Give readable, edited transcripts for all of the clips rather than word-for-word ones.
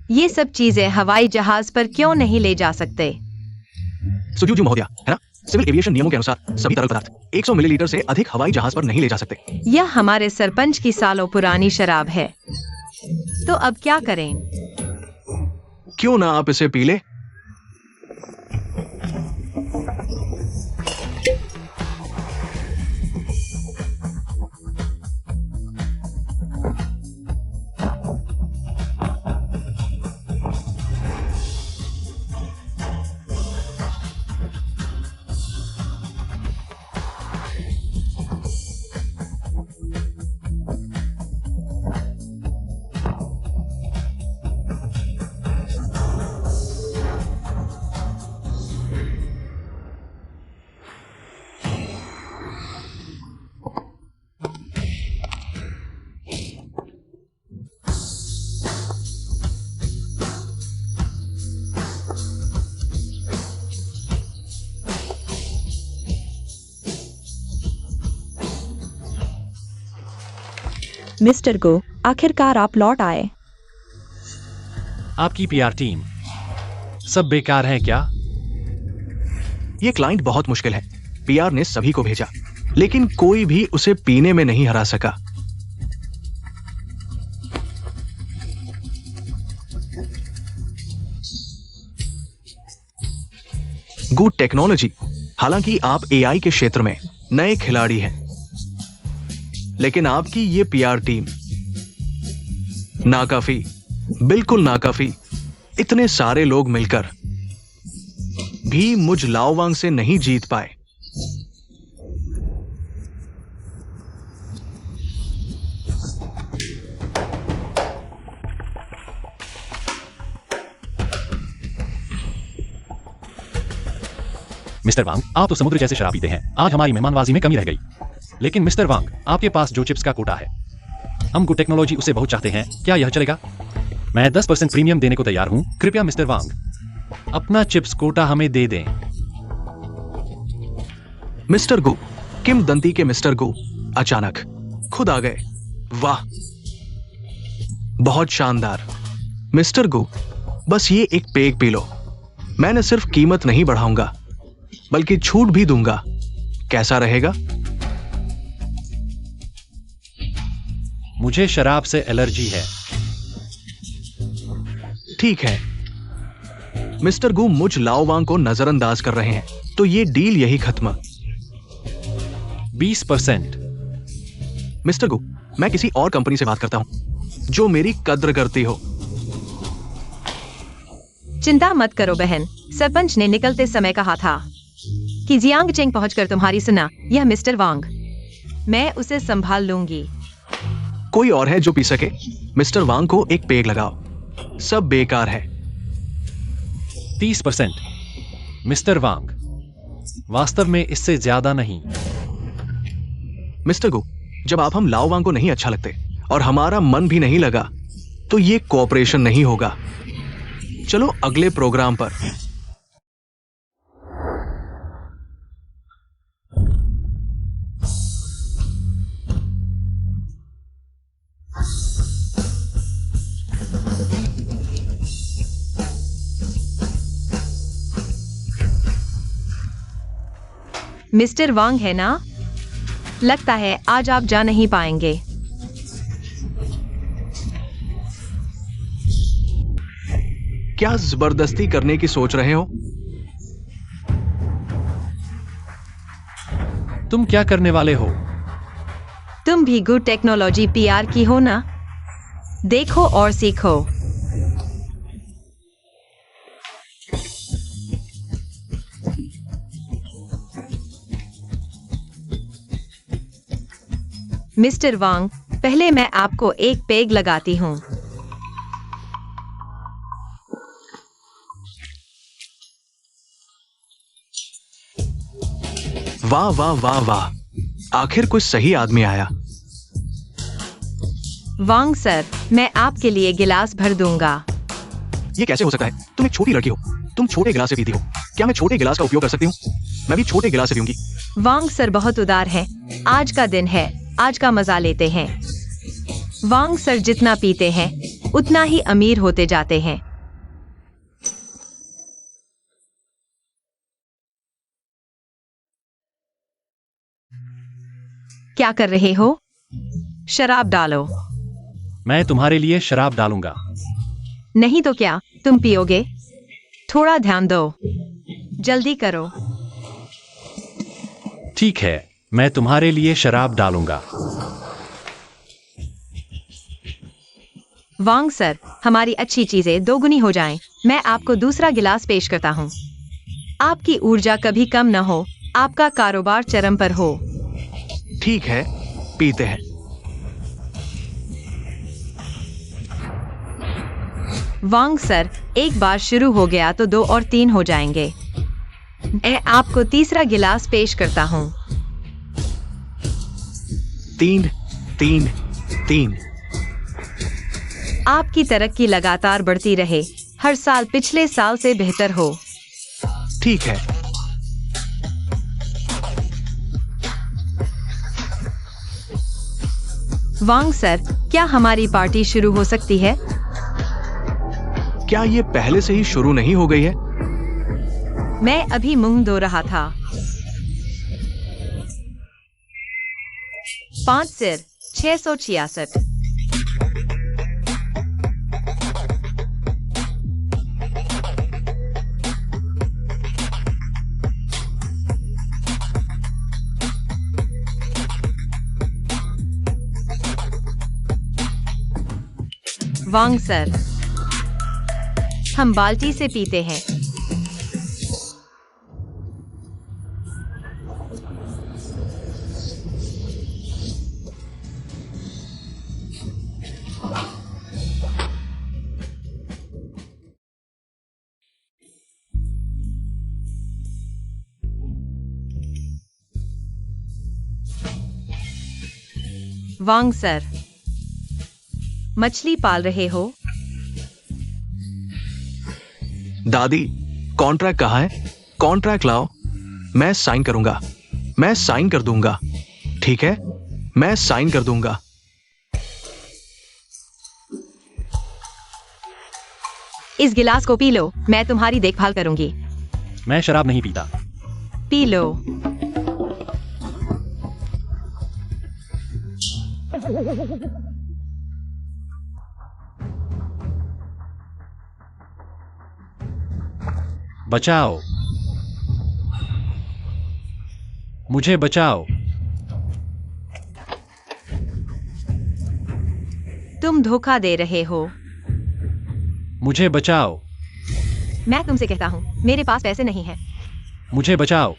ये सब चीजें हवाई जहाज पर क्यों नहीं ले जा सकते? सुजुकी महोदया, है ना? सिविल एविएशन नियमों के अनुसार सभी तरल पदार्थ 100 मिलीलीटर से अधिक हवाई जहाज पर नहीं ले जा सकते। यह हमारे सरपंच की सालों पुरानी शराब है। तो अब क्या करें? क्यों ना आप इसे पी ले? मिस्टर गो, आखिरकार आप लौट आए। आपकी पीआर टीम सब बेकार है क्या? ये क्लाइंट बहुत मुश्किल है। पीआर ने सभी को भेजा, लेकिन कोई भी उसे पीने में नहीं हरा सका। Good technology. हालांकि आप एआई के क्षेत्र में नए खिलाड़ी हैं, लेकिन आपकी ये पीआर टीम नाकाफी, बिल्कुल नाकाफी। इतने सारे लोग मिलकर भी मुझ लाओवांग से नहीं जीत पाए। मिस्टर वांग, आप तो समुद्र जैसे शराब पीते हैं। आज हमारी मेहमानवाजी में कमी रह गई। लेकिन मिस्टर वांग, आपके पास जो चिप्स का कोटा है, हम गुड टेक्नोलॉजी उसे बहुत चाहते हैं। क्या यह चलेगा? मैं 10% प्रीमियम देने को तैयार हूं। कृपया मिस्टर वांग, अपना चिप्स कोटा हमें दे दें। मिस्टर गु, किमदंती के मिस्टर गु अचानक खुद आ गए। वाह, बहुत शानदार। मिस्टर गु, बस ये एक पेग पी लो। मैंने सिर्फ कीमत नहीं बढ़ाऊंगा, बल्कि छूट भी दूंगा। कैसा रहेगा? मुझे शराब से एलर्जी है। ठीक है। मिस्टर गु मुझ लाओवांग को नजरअंदाज कर रहे हैं, तो ये डील यही खत्म। 20%। मिस्टर गु, मैं किसी और कंपनी से बात करता हूं जो मेरी कद्र करती हो। चिंता मत करो बहन, सरपंच ने निकलते समय कहा था कि जियांग चेंग पहुंचकर तुम्हारी सुना। यह मिस्टर वांग, मैं उसे संभाल लूंगी। कोई और है जो पी सके? मिस्टर वांग को एक पेग लगाओ। सब बेकार है। 30%। मिस्टर वांग, वास्तव में इससे ज्यादा नहीं। मिस्टर गु, जब आप हम लाओवांग को नहीं अच्छा लगते और हमारा मन भी नहीं लगा, तो ये कोऑपरेशन नहीं होगा। चलो अगले प्रोग्राम पर। मिस्टर वांग है ना? लगता है आज आप जा नहीं पाएंगे। क्या जबरदस्ती करने की सोच रहे हो? तुम क्या करने वाले हो? तुम भी गुड टेक्नोलॉजी पीआर की हो ना? देखो और सीखो। मिस्टर वांग, पहले मैं आपको एक पेग लगाती हूँ। वाह वाह वाह वाह, आखिर कोई सही आदमी आया। वांग सर, मैं आपके लिए गिलास भर दूंगा। ये कैसे हो सकता है? तुम एक छोटी लड़की हो, तुम छोटे गिलास से पीती हो। क्या मैं छोटे गिलास का उपयोग कर सकती हूँ? मैं भी छोटे गिलास से पीऊंगी। वांग सर बहुत उदार है। आज का दिन है, आज का मजा लेते हैं। वांग सर जितना पीते हैं उतना ही अमीर होते जाते हैं। क्या कर रहे हो? शराब डालो। मैं तुम्हारे लिए शराब डालूंगा। नहीं तो क्या तुम पियोगे? थोड़ा ध्यान दो, जल्दी करो। ठीक है, मैं तुम्हारे लिए शराब डालूंगा। वांग सर, हमारी अच्छी चीजें दोगुनी हो जाएं। मैं आपको दूसरा गिलास पेश करता हूँ। आपकी ऊर्जा कभी कम न हो, आपका कारोबार चरम पर हो। ठीक है, पीते हैं। वांग सर, एक बार शुरू हो गया तो 2 और 3 हो जाएंगे। मैं आपको तीसरा गिलास पेश करता हूँ। 3 3 3। आपकी तरक्की लगातार बढ़ती रहे, हर साल पिछले साल से बेहतर हो। ठीक है। वांग सर, क्या हमारी पार्टी शुरू हो सकती है? क्या ये पहले से ही शुरू नहीं हो गई है? मैं अभी मुंह धो रहा था। 5 सिर 666। वांग सर, हम बाल्टी से पीते हैं। वांग सर, मछली पाल रहे हो? दादी, कॉन्ट्रैक्ट कहाँ है? कॉन्ट्रैक्ट लाओ, मैं साइन करूंगा। मैं साइन कर दूंगा। ठीक है, मैं साइन कर दूंगा। इस गिलास को पी लो, मैं तुम्हारी देखभाल करूंगी। मैं शराब नहीं पीता। P low. बचाओ, मुझे बचाओ। तुम धोखा दे रहे हो। मुझे बचाओ, मैं तुमसे कहता हूँ, मेरे पास पैसे नहीं हैं। मुझे बचाओ।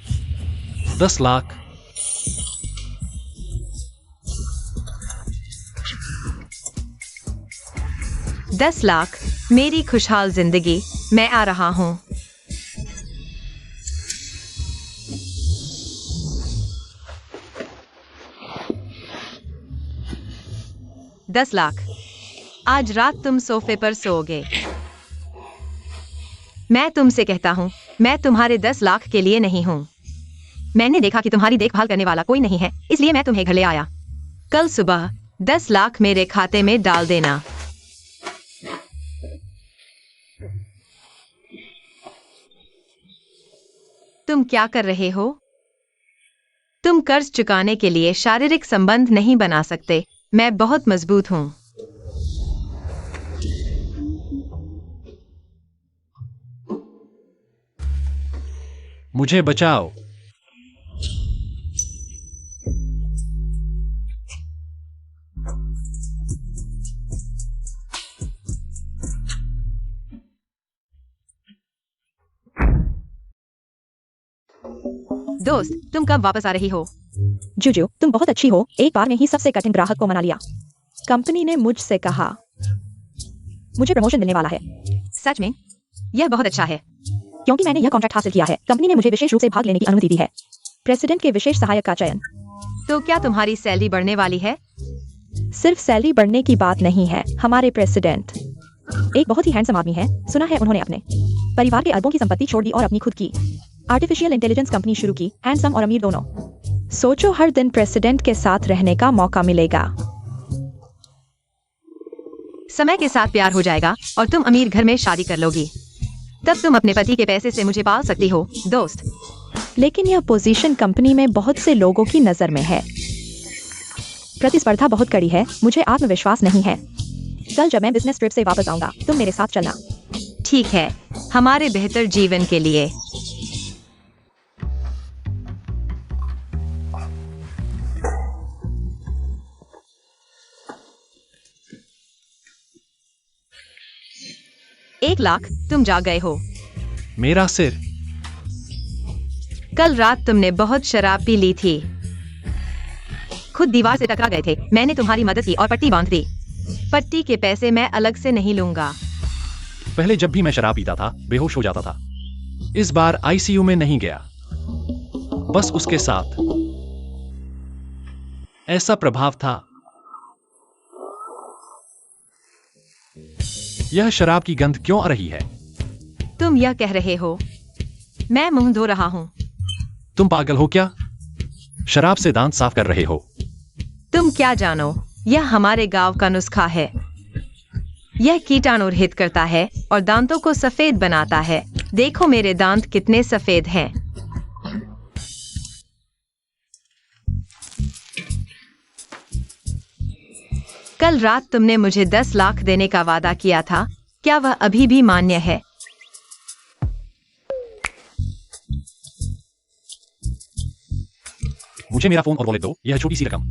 10 लाख। $10 लाख, मेरी खुशहाल जिंदगी। मैं आ रहा हूँ। $10 लाख, आज रात तुम सोफे पर सोओगे। मैं तुमसे कहता हूँ, मैं तुम्हारे 10 लाख के लिए नहीं हूँ। मैंने देखा कि तुम्हारी देखभाल करने वाला कोई नहीं है, इसलिए मैं तुम्हें घर ले आया। कल सुबह 10 लाख मेरे खाते में डाल देना। तुम क्या कर रहे हो? तुम कर्ज चुकाने के लिए शारीरिक संबंध नहीं बना सकते। मैं बहुत मजबूत हूँ। मुझे बचाओ। दोस्त, तुम कब वापस आ रही हो? जुजू, तुम बहुत अच्छी हो, एक बार में ही सबसे कठिन ग्राहक को मना लिया। कंपनी ने मुझसे कहा मुझे प्रमोशन मिलने वाला है। सच में? यह बहुत अच्छा है। क्योंकि मैंने यह कॉन्ट्रैक्ट हासिल किया है, कंपनी ने मुझे विशेष रूप से भाग लेने की अनुमति दी है। प्रेसिडेंट के विशेष सहायक का चयन। तो क्या तुम्हारी सैलरी बढ़ने वाली है? सिर्फ सैलरी बढ़ने की बात नहीं है। हमारे प्रेसिडेंट एक बहुत ही हैंडसम आदमी है। सुना है उन्होंने अपने परिवार के अरबों की संपत्ति छोड़ दी और अपनी खुद की आर्टिफिशियल इंटेलिजेंस कंपनी शुरू की। हैंडसम और अमीर दोनों। सोचो, हर दिन प्रेसिडेंट के साथ रहने का मौका मिलेगा। समय के साथ प्यार हो जाएगा और तुम अमीर घर में शादी कर लोगी। तब तुम अपने पति के पैसे से मुझे पाल सकती हो दोस्त। लेकिन यह पोजीशन कंपनी में बहुत से लोगों की नजर में है। प्रतिस्पर्धा बहुत कड़ी है, मुझे आत्मविश्वास नहीं है। कल जब मैं बिजनेस ट्रिप से वापस आऊंगा तुम मेरे साथ चलना। ठीक है, हमारे बेहतर जीवन के लिए। एक लाख, तुम जा गए हो। मेरा सिर। कल रात तुमने बहुत शराब पी ली थी, खुद दीवार से टकरा गए थे। मैंने तुम्हारी मदद की और पट्टी बांध दी। पट्टी के पैसे मैं अलग से नहीं लूंगा। पहले जब भी मैं शराब पीता था बेहोश हो जाता था। इस बार आईसीयू में नहीं गया, बस उसके साथ। ऐसा प्रभाव था। यह शराब की गंध क्यों आ रही है? तुम यह कह रहे हो मैं मुंह धो रहा हूँ? तुम पागल हो क्या? शराब से दांत साफ कर रहे हो। तुम क्या जानो, यह हमारे गांव का नुस्खा है। यह कीटाणु रहित करता है और दांतों को सफेद बनाता है। देखो मेरे दांत कितने सफेद हैं। कल रात तुमने मुझे 10 लाख देने का वादा किया था, क्या वह अभी भी मान्य है? मुझे मेरा फोन और वॉलेट दो, यह छोटी सी रकम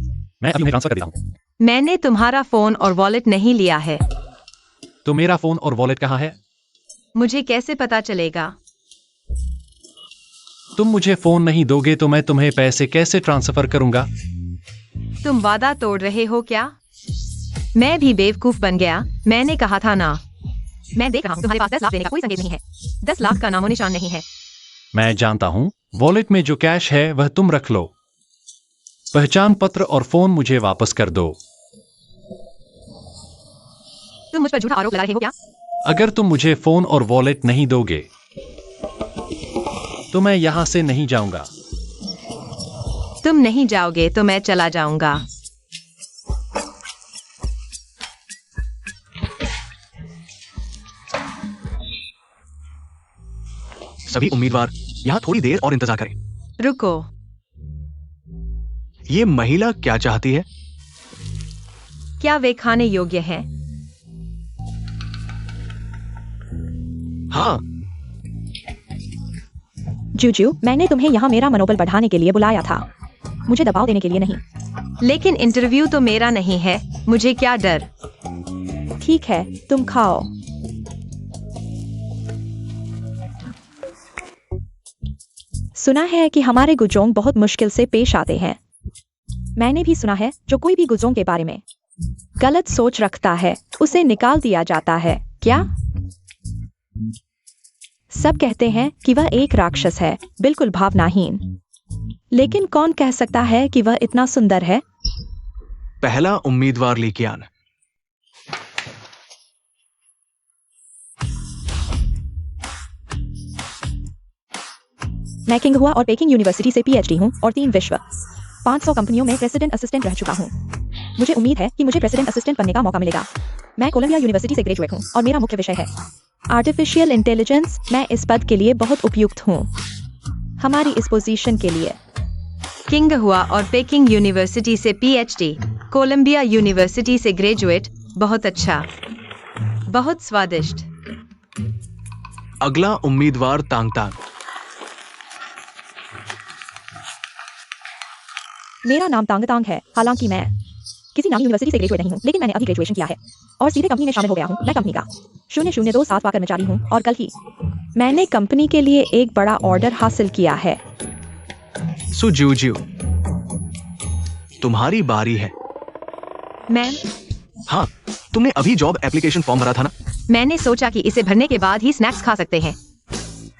मैं अभी उन्हें ट्रांसफर कर देता हूँ। मैंने तुम्हारा फोन और वॉलेट नहीं लिया है। तो मेरा फोन और वॉलेट कहाँ है? मुझे कैसे पता चलेगा? तुम मुझे फोन नहीं दोगे तो मैं तुम्हें पैसे कैसे ट्रांसफर करूंगा? तुम वादा तोड़ रहे हो क्या? मैं भी बेवकूफ बन गया, मैंने कहा था ना। मैं देख रहा हूँ तुम्हारे पास 10 लाख देने का कोई संकेत नहीं है। 10 लाख का नामो निशान नहीं है। मैं जानता हूँ, वॉलेट में जो कैश है वह तुम रख लो। पहचान पत्र और फोन मुझे वापस कर दो। तुम मुझ पर झूठा आरोप लगा रहे हो क्या? अगर तुम मुझे फोन और वॉलेट नहीं दोगे तो मैं यहां से नहीं जाऊंगा। तुम नहीं जाओगे तो मैं चला जाऊंगा। सभी उम्मीदवार यहाँ थोड़ी देर और इंतजार करें। रुको, ये महिला क्या चाहती है? क्या वे खाने योग्य हैं? हाँ। जूजू, मैंने तुम्हें यहाँ मेरा मनोबल बढ़ाने के लिए बुलाया था, मुझे दबाव देने के लिए नहीं। लेकिन इंटरव्यू तो मेरा नहीं है, मुझे क्या डर। ठीक है, तुम खाओ। सुना है कि हमारे गुजोंग बहुत मुश्किल से पेश आते हैं। मैंने भी सुना है जो कोई भी गुजोंग के बारे में गलत सोच रखता है उसे निकाल दिया जाता है। क्या? सब कहते हैं कि वह एक राक्षस है, बिल्कुल भावनाहीन। लेकिन कौन कह सकता है कि वह इतना सुंदर है? पहला उम्मीदवार लीकियान। मैं किंग हुआ और पेकिंग यूनिवर्सिटी से पीएचडी हूँ और 3 विश्व 500 कंपनियों में प्रेसिडेंट असिस्टेंट रह चुका हूँ। मुझे उम्मीद है कि मुझे प्रेसिडेंट असिस्टेंट बनने का मौका मिलेगा। मैं कोलंबिया यूनिवर्सिटी से ग्रेजुएट हूँ और मेरा मुख्य विषय है आर्टिफिशियल इंटेलिजेंस। मैं इस पद के लिए बहुत उपयुक्त हूँ, हमारी इस पोजीशन के लिए। किंग हुआ और पेकिंग यूनिवर्सिटी से पीएचडी, कोलंबिया यूनिवर्सिटी से ग्रेजुएट। बहुत अच्छा, बहुत स्वादिष्ट। अगला उम्मीदवार तांगतांग। मेरा नाम तांगतांग है। हालांकि मैं किसी नामी यूनिवर्सिटी से ग्रेजुएट नहीं हूँ, लेकिन मैंने अभी ग्रेजुएशन किया है और सीधे कंपनी में शामिल हो गया हूँ। मैं कंपनी का 0027 का कर्मचारी हूँ और कल ही मैंने कंपनी के लिए एक बड़ा ऑर्डर हासिल किया है। सुजूजू, तुम्हारी बारी है। मैम, हाँ, तुमने अभी जॉब एप्लीकेशन फॉर्म भरा था ना? मैंने सोचा कि इसे भरने के बाद ही स्नैक्स खा सकते हैं।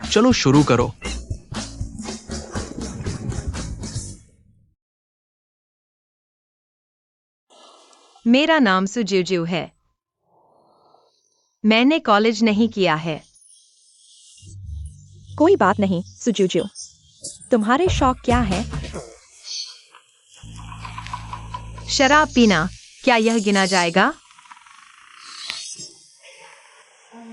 चलो शुरू करो। मेरा नाम सुजूजू है। मैंने कॉलेज नहीं किया है। कोई बात नहीं सुजूजू, तुम्हारे शौक क्या है? शराब पीना, क्या यह गिना जाएगा? बधाई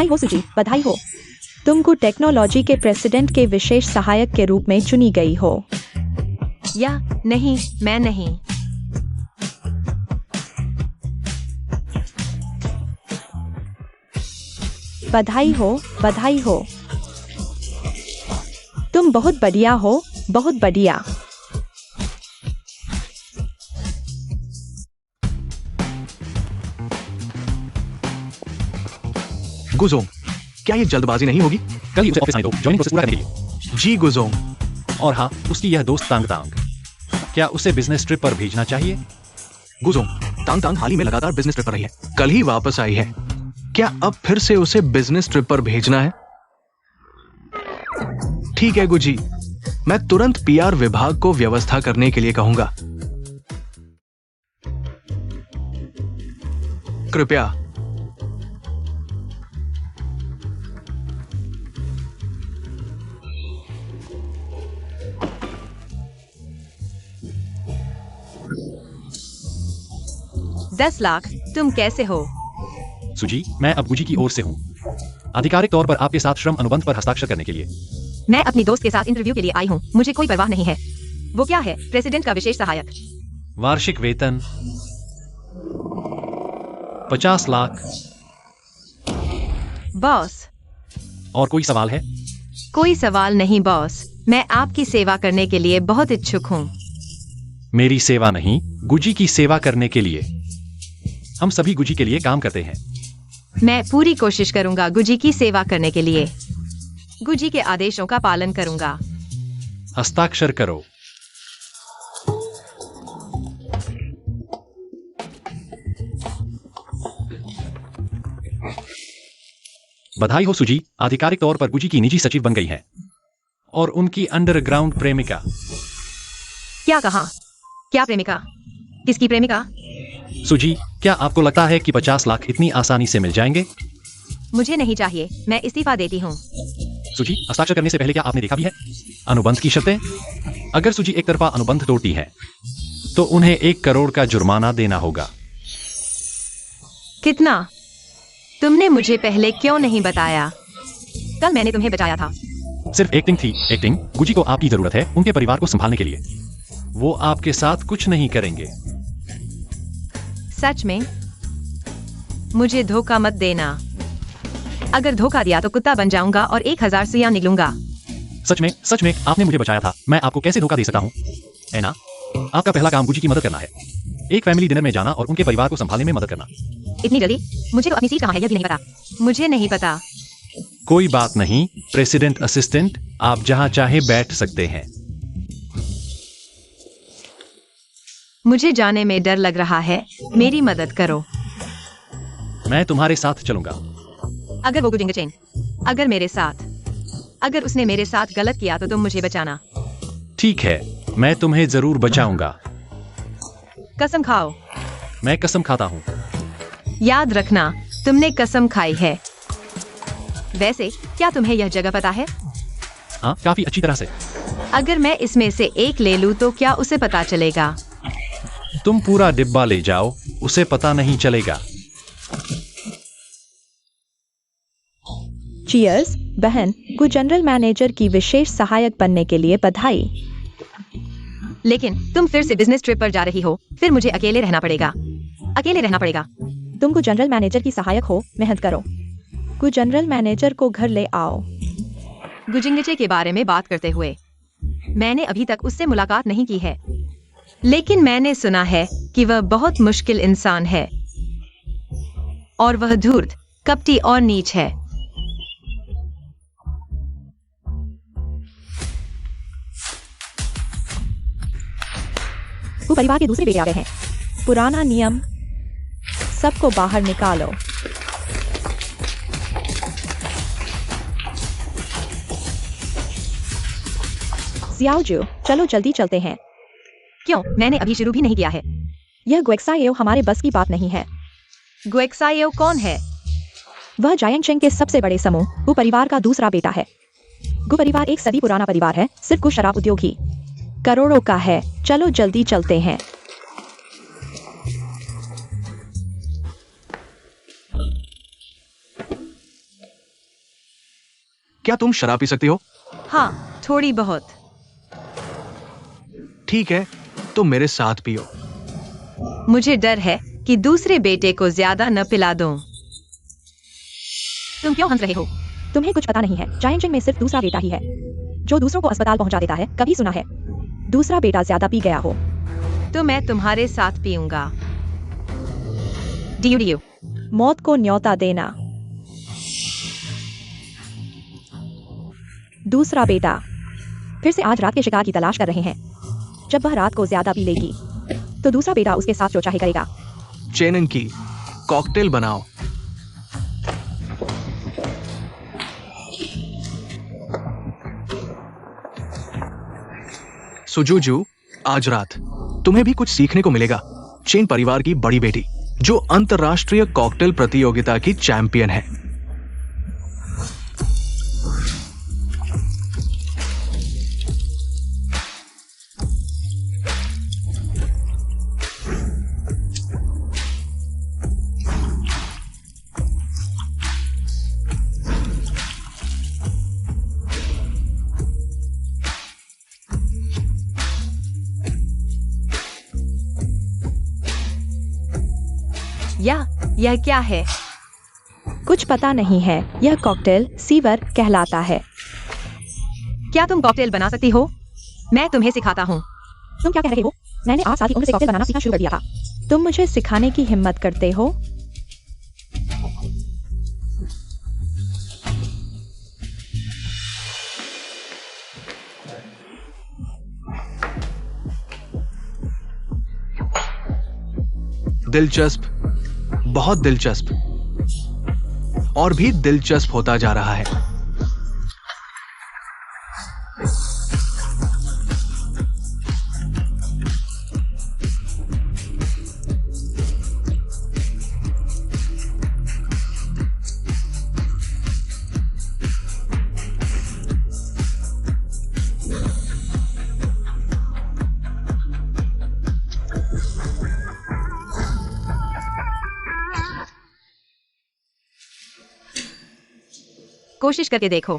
हो सुजी, बधाई हो। तुम गुड टेक्नोलॉजी के प्रेसिडेंट के विशेष सहायक के रूप में चुनी गई हो। या नहीं, मैं नहीं। बधाई हो, बधाई हो। तुम बहुत बढ़िया हो, बहुत बढ़िया। गुजोंग, क्या ये जल्दबाजी नहीं होगी? कल ही उसे ऑफिस आने दो ज्वाइनिंग प्रोसेस पूरा करने के लिए। जी गुजोंग। और हाँ, उसकी यह दोस्त तांग तांग, क्या उसे बिजनेस ट्रिप पर भेजना चाहिए? गुजोंग, तांग तांग हाल ही में लगातार बिजनेस ट्रिप पर रही है, कल ही वापस आई है। क्या अब फिर से उसे बिजनेस ट्रिप पर भेजना है? ठीक है गुजी, मैं तुरंत पीआर विभाग को व्यवस्था करने के लिए कहूंगा। कृपया। दस लाख, तुम कैसे हो? सुजी, मैं अब गुजी की ओर से हूँ, आधिकारिक तौर पर आपके साथ श्रम अनुबंध पर हस्ताक्षर करने के लिए। मैं अपनी दोस्त के साथ इंटरव्यू के लिए आई हूँ, मुझे कोई परवाह नहीं है। वो क्या है? प्रेसिडेंट का विशेष सहायक। वार्षिक वेतन 50 लाख। बॉस, और कोई सवाल है? कोई सवाल नहीं बॉस, मैं आपकी सेवा करने के लिए बहुत इच्छुक हूँ। मेरी सेवा नहीं, गुजी की सेवा करने के लिए। हम सभी गुजी के लिए काम करते हैं। मैं पूरी कोशिश करूंगा गुजी की सेवा करने के लिए। गुजी के आदेशों का पालन करूंगा। हस्ताक्षर करो। बधाई हो सुजी, आधिकारिक तौर पर गुजी की निजी सचिव बन गई हैं। और उनकी अंडरग्राउंड प्रेमिका। क्या कहा? क्या प्रेमिका? किसकी प्रेमिका? सुजी, क्या आपको लगता है कि 50 लाख इतनी आसानी से मिल जाएंगे? मुझे नहीं चाहिए, मैं इस्तीफा देती हूँ। सुजी, हस्ताक्षर करने से पहले क्या आपने देखा भी है अनुबंध की शर्तें? अगर सुजी एक तरफा अनुबंध तोड़ती है तो उन्हें 1 करोड़ का जुर्माना देना होगा। कितना? तुमने मुझे पहले क्यों नहीं बताया? कल मैंने तुम्हें बचाया था। सिर्फ एक्टिंग थी, एक्टिंग। गुजी को आपकी जरूरत है उनके परिवार को संभालने के लिए। वो आपके साथ कुछ नहीं करेंगे। सच में? मुझे धोखा मत देना। अगर धोखा दिया तो कुत्ता बन जाऊंगा और 1000 सुइयां निकलूंगा। सच में आपने मुझे बचाया था, मैं आपको कैसे धोखा दे सकता हूँ? ऐना, आपका पहला काम गुजी की मदद करना है। एक फैमिली डिनर में जाना और उनके परिवार को संभालने में मदद करना। इतनी जल्दी? मुझे तो अपनी सीट कहाँ है यह भी नहीं पता। मुझे नहीं पता। कोई बात नहीं, प्रेसिडेंट असिस्टेंट, आप जहां चाहे बैठ सकते हैं। मुझे जाने में डर लग रहा है, मेरी मदद करो। मैं तुम्हारे साथ चलूंगा। अगर वो गुजिंगचेन, अगर मेरे साथ, अगर उसने मेरे साथ गलत किया तो तुम मुझे बचाना। ठीक है, मैं तुम्हें जरूर बचाऊंगा। कसम खाओ। मैं कसम खाता हूँ। याद रखना, तुमने कसम खाई है। वैसे क्या तुम्हें यह जगह पता है? हाँ, काफी अच्छी तरह से। अगर मैं इसमें से एक ले लूं तो क्या उसे पता चलेगा? तुम पूरा डिब्बा ले जाओ, उसे पता नहीं चलेगा। चीयर्स, बहन को जनरल मैनेजर की विशेष सहायक बनने के लिए बधाई। लेकिन तुम फिर से बिजनेस ट्रिप पर जा रही हो, फिर मुझे अकेले रहना पड़ेगा। अकेले रहना पड़ेगा। तुम को जनरल मैनेजर की सहायक हो, मेहनत करो। को जनरल मैनेजर को घर ले आओ। गुजिंगचे के बारे में बात करते हुए, मैंने अभी तक उससे मुलाकात नहीं की है, लेकिन मैंने सुना है कि वह बहुत मुश्किल इंसान है और वह धूर्त, कपटी और नीच है। वो परिवार के दूसरे बेटे आ गए हैं। पुराना नियम, सबको बाहर निकालो। जियाओजू, चलो जल्दी चलते हैं। क्यों? मैंने अभी शुरू भी नहीं किया है। यह गुएक्साएओ हमारे बस की बात नहीं है। गुएक्साएओ कौन है? वह जायंगचेंग के सबसे बड़े समूह गु परिवार का दूसरा बेटा है। गु परिवार एक सदी पुराना परिवार है, सिर्फ गु शराब उद्योग ही करोड़ों का है। चलो जल्दी चलते हैं। क्या तुम शराब पी सकती हो? हाँ, थोड़ी बहुत। ठीक है, तो मेरे साथ पियो। मुझे डर है कि दूसरे बेटे को ज्यादा न पिला दूं। तुम क्यों हंस रहे हो? तुम्हें कुछ पता नहीं है, जायंगचेंग में सिर्फ दूसरा बेटा ही है जो दूसरों को अस्पताल पहुंचा देता है। कभी सुना है दूसरा बेटा ज्यादा पी गया हो? तो मैं तुम्हारे साथ पीऊंगा। डियो मौत को न्योता देना। दूसरा बेटा फिर से आज रात के शिकार की तलाश कर रहे हैं। जब वह रात को ज्यादा पी लेगी तो दूसरा बेटा उसके साथ जो चाहे करेगा। चेनन की कॉकटेल बनाओ। सुजूजू, आज रात तुम्हें भी कुछ सीखने को मिलेगा। चेन परिवार की बड़ी बेटी जो अंतरराष्ट्रीय कॉकटेल प्रतियोगिता की चैंपियन है। यह क्या है? कुछ पता नहीं है। यह कॉकटेल सीवर कहलाता है। क्या तुम कॉकटेल बना सकती हो? मैं तुम्हें सिखाता हूँ। तुम क्या कह रहे हो? मैंने 8 साल की उम्र से कॉकटेल बनाना सीखना शुरू कर दिया था। तुम मुझे सिखाने की हिम्मत करते हो? दिलचस्प, बहुत दिलचस्प, और भी दिलचस्प होता जा रहा है। कोशिश करके देखो।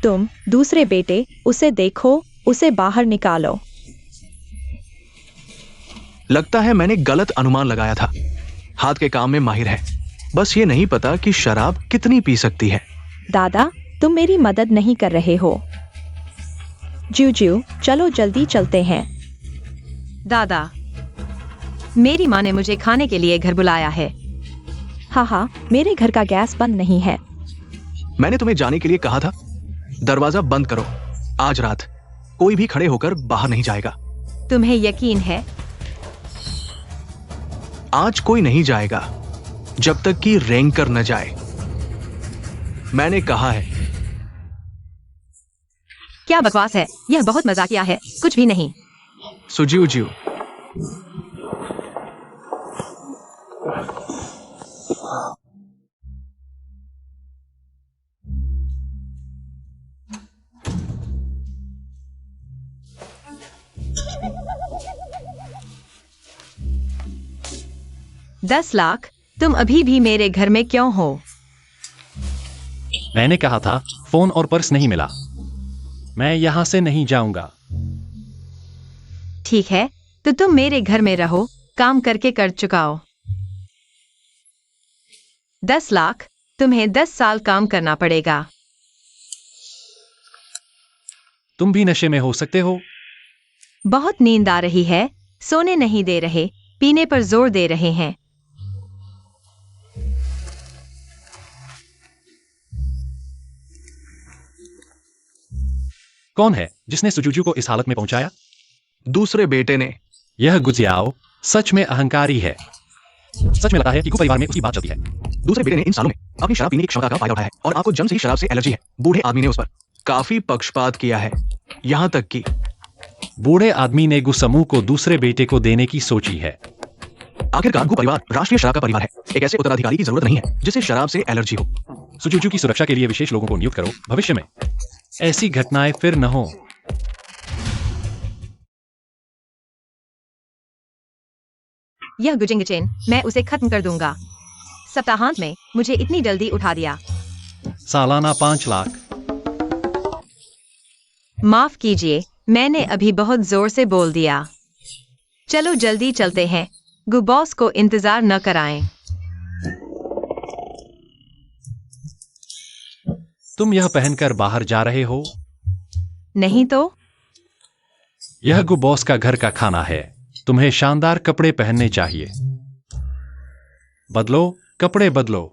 तुम दूसरे बेटे, उसे देखो, उसे बाहर निकालो। लगता है मैंने गलत अनुमान लगाया था। हाथ के काम में माहिर है, बस ये नहीं पता कि शराब कितनी पी सकती है। दादा, तुम मेरी मदद नहीं कर रहे हो। जूजू, चलो जल्दी चलते हैं। दादा, मेरी माँ ने मुझे खाने के लिए घर बुलाया है। हाँ, मेरे घर का गैस बंद नहीं है। मैंने तुम्हें जाने के लिए कहा था। दरवाजा बंद करो। आज रात कोई भी खड़े होकर बाहर नहीं जाएगा। तुम्हें यकीन है? आज कोई नहीं जाएगा जब तक कि रेंकर न जाए। मैंने कहा है। क्या बकवास है, यह बहुत मजाकिया है। कुछ भी नहीं। सुजियो, 10 लाख? तुम अभी भी मेरे घर में क्यों हो? मैंने कहा था फोन और पर्स नहीं मिला। मैं यहां से नहीं जाऊंगा। ठीक है, तो तुम मेरे घर में रहो, काम करके कर चुकाओ। 10 लाख? तुम्हें 10 साल काम करना पड़ेगा। तुम भी नशे में हो सकते हो। बहुत नींद आ रही है, सोने नहीं दे रहे, पीने पर जोर दे रहे हैं। कौन है जिसने सुजुजू को इस हालत में पहुंचाया? दूसरे बेटे ने। यह गुजियाओ सच में अहंकारी है। सच में लगता है कि परिवार में उसकी बात चलती है। दूसरे बेटे ने इन सालों में अपनी शराब पीने की क्षमता का फायदा उठाया है और आपको जन्म से ही शराब से एलर्जी है। बूढ़े आदमी ने उस पर काफी पक्षपात किया है, यहाँ तक कि बूढ़े आदमी ने गु समूह को दूसरे बेटे को देने की सोची है। आखिरकार गु परिवार राष्ट्रीय शराब का परिवार है। एक ऐसे उत्तराधिकारी की जरूरत नहीं है जिसे शराब से एलर्जी हो। सुजुजू की सुरक्षा के लिए विशेष लोगों को नियुक्त करो। भविष्य में ऐसी घटनाएं फिर न हो। यह गुजिंग चेन मैं उसे खत्म कर दूंगा। सप्ताहांत में मुझे इतनी जल्दी उठा दिया। सालाना 5 लाख। माफ कीजिए, मैंने अभी बहुत जोर से बोल दिया। चलो जल्दी चलते हैं, गु बॉस को इंतजार न कराएं। तुम यह पहनकर बाहर जा रहे हो? नहीं तो? यह गु बॉस का घर का खाना है। तुम्हें शानदार कपड़े पहनने चाहिए। बदलो, कपड़े बदलो।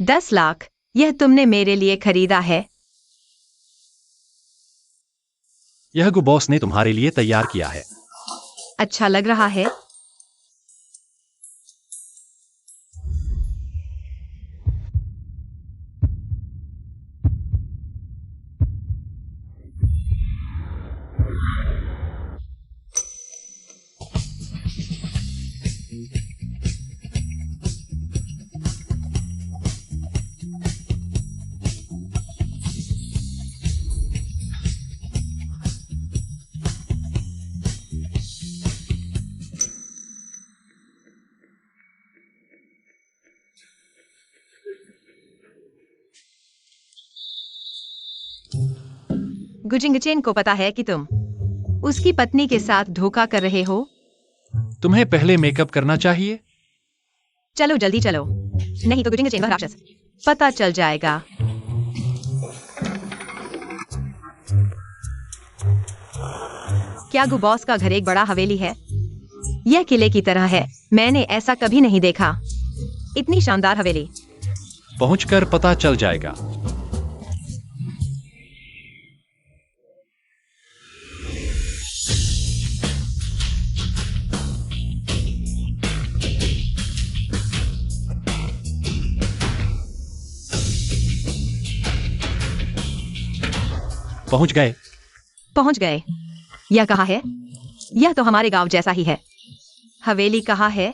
$10 लाख, यह तुमने मेरे लिए खरीदा है? यह गु बॉस ने तुम्हारे लिए तैयार किया है। अच्छा लग रहा है। गुजिंगचेन को पता है कि तुम उसकी पत्नी के साथ धोखा कर रहे हो। तुम्हें पहले मेकअप करना चाहिए। चलो जल्दी चलो, नहीं तो गुजिंगचेन वह राक्षस पता चल जाएगा। क्या गु बॉस का घर एक बड़ा हवेली है? यह किले की तरह है। मैंने ऐसा कभी नहीं देखा। इतनी शानदार हवेली। पहुंचकर पता चल जाएगा। पहुंच गए। पहुंच गए। यह कहाँ है? यह तो हमारे गांव जैसा ही है। हवेली कहाँ है?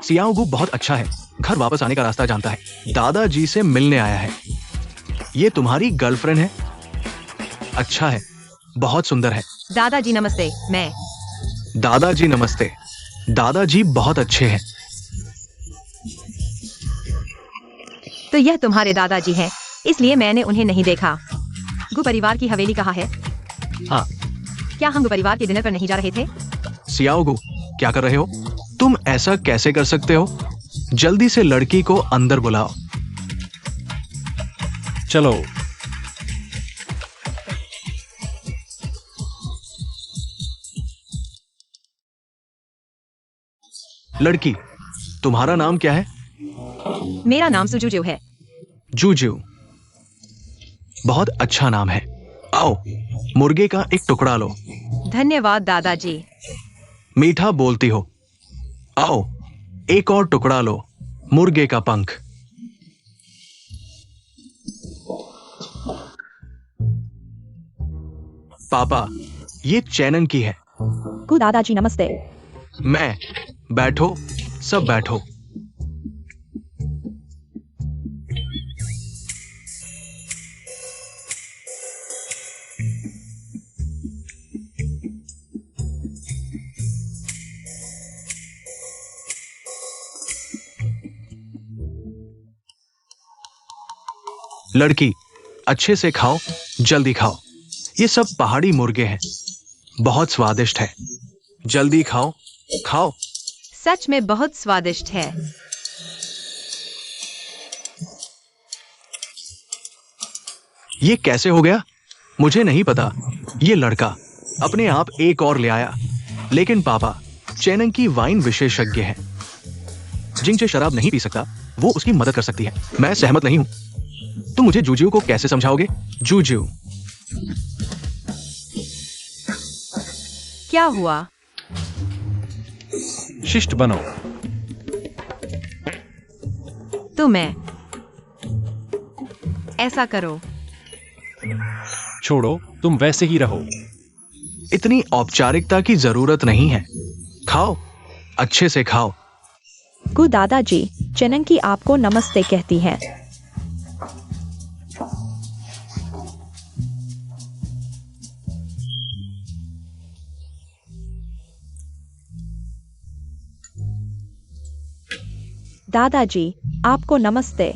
सियाओगु बहुत अच्छा है, घर वापस आने का रास्ता जानता है। दादाजी से मिलने आया है। ये तुम्हारी गर्लफ्रेंड है? अच्छा है, बहुत सुंदर है। दादाजी नमस्ते। मैं दादाजी नमस्ते। दादाजी बहुत अच्छे हैं। तो यह तुम्हारे दादाजी हैं, इसलिए मैंने उन्हें नहीं देखा। गु परिवार की हवेली कहाँ है? हाँ। क्या हम गु परिवार के डिनर पर नहीं जा रहे थे? सियाओगु, क्या कर रहे हो? तुम ऐसा कैसे कर सकते हो? जल्दी से लड़की को अंदर बुलाओ। चलो। लड़की, तुम्हारा नाम क्या है? मेरा नाम सुजुजू है। जूजू, बहुत अच्छा नाम है। आओ, मुर्गे का एक टुकड़ा लो। धन्यवाद दादाजी। मीठा बोलती हो। आओ, एक और टुकड़ा लो। मुर्गे का पंख। पापा, ये चैनन की है। गु दादाजी नमस्ते। मैं। बैठो, सब बैठो। लड़की, अच्छे से खाओ, जल्दी खाओ। ये सब पहाड़ी मुर्गे हैं, बहुत स्वादिष्ट है। जल्दी खाओ, खाओ। सच में बहुत स्वादिष्ट है। ये कैसे हो गया? मुझे नहीं पता। ये लड़का अपने आप एक और ले आया। लेकिन पापा चेनंग की वाइन विशेषज्ञ हैं। जिंगचे शराब नहीं पी सकता, वो उसकी मदद कर सकती है। मैं सहमत नहीं हूं। तुम मुझे जूजियो को कैसे समझाओगे? जूजियो, क्या हुआ? शिष्ट बनो। तो मैं ऐसा करो। छोड़ो, तुम वैसे ही रहो। इतनी औपचारिकता की जरूरत नहीं है। खाओ, अच्छे से खाओ। गु दादाजी, चेनंग की आपको नमस्ते कहती हैं। दादाजी, आपको नमस्ते।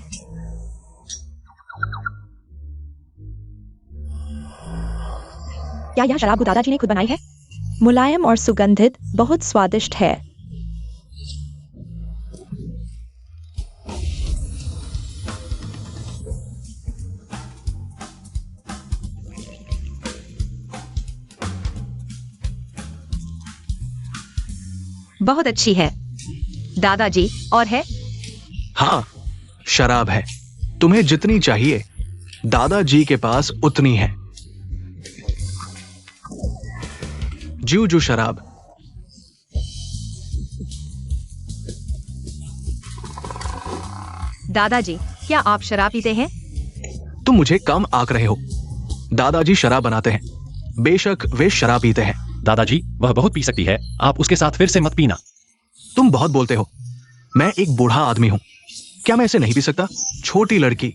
क्या यह शराब गु दादाजी ने खुद बनाई है? मुलायम और सुगंधित, बहुत स्वादिष्ट है। बहुत अच्छी है दादाजी। और है? हाँ, शराब है। तुम्हें जितनी चाहिए दादाजी के पास उतनी है। जू शराब। दादाजी, क्या आप शराब पीते हैं? तुम मुझे कम आंक रहे हो। दादाजी शराब बनाते हैं। बेशक वे शराब पीते हैं। दादाजी, वह बहुत पी सकती है, आप उसके साथ फिर से मत पीना। तुम बहुत बोलते हो। मैं एक बूढ़ा आदमी हूं, क्या मैं इसे नहीं पी सकता? छोटी लड़की।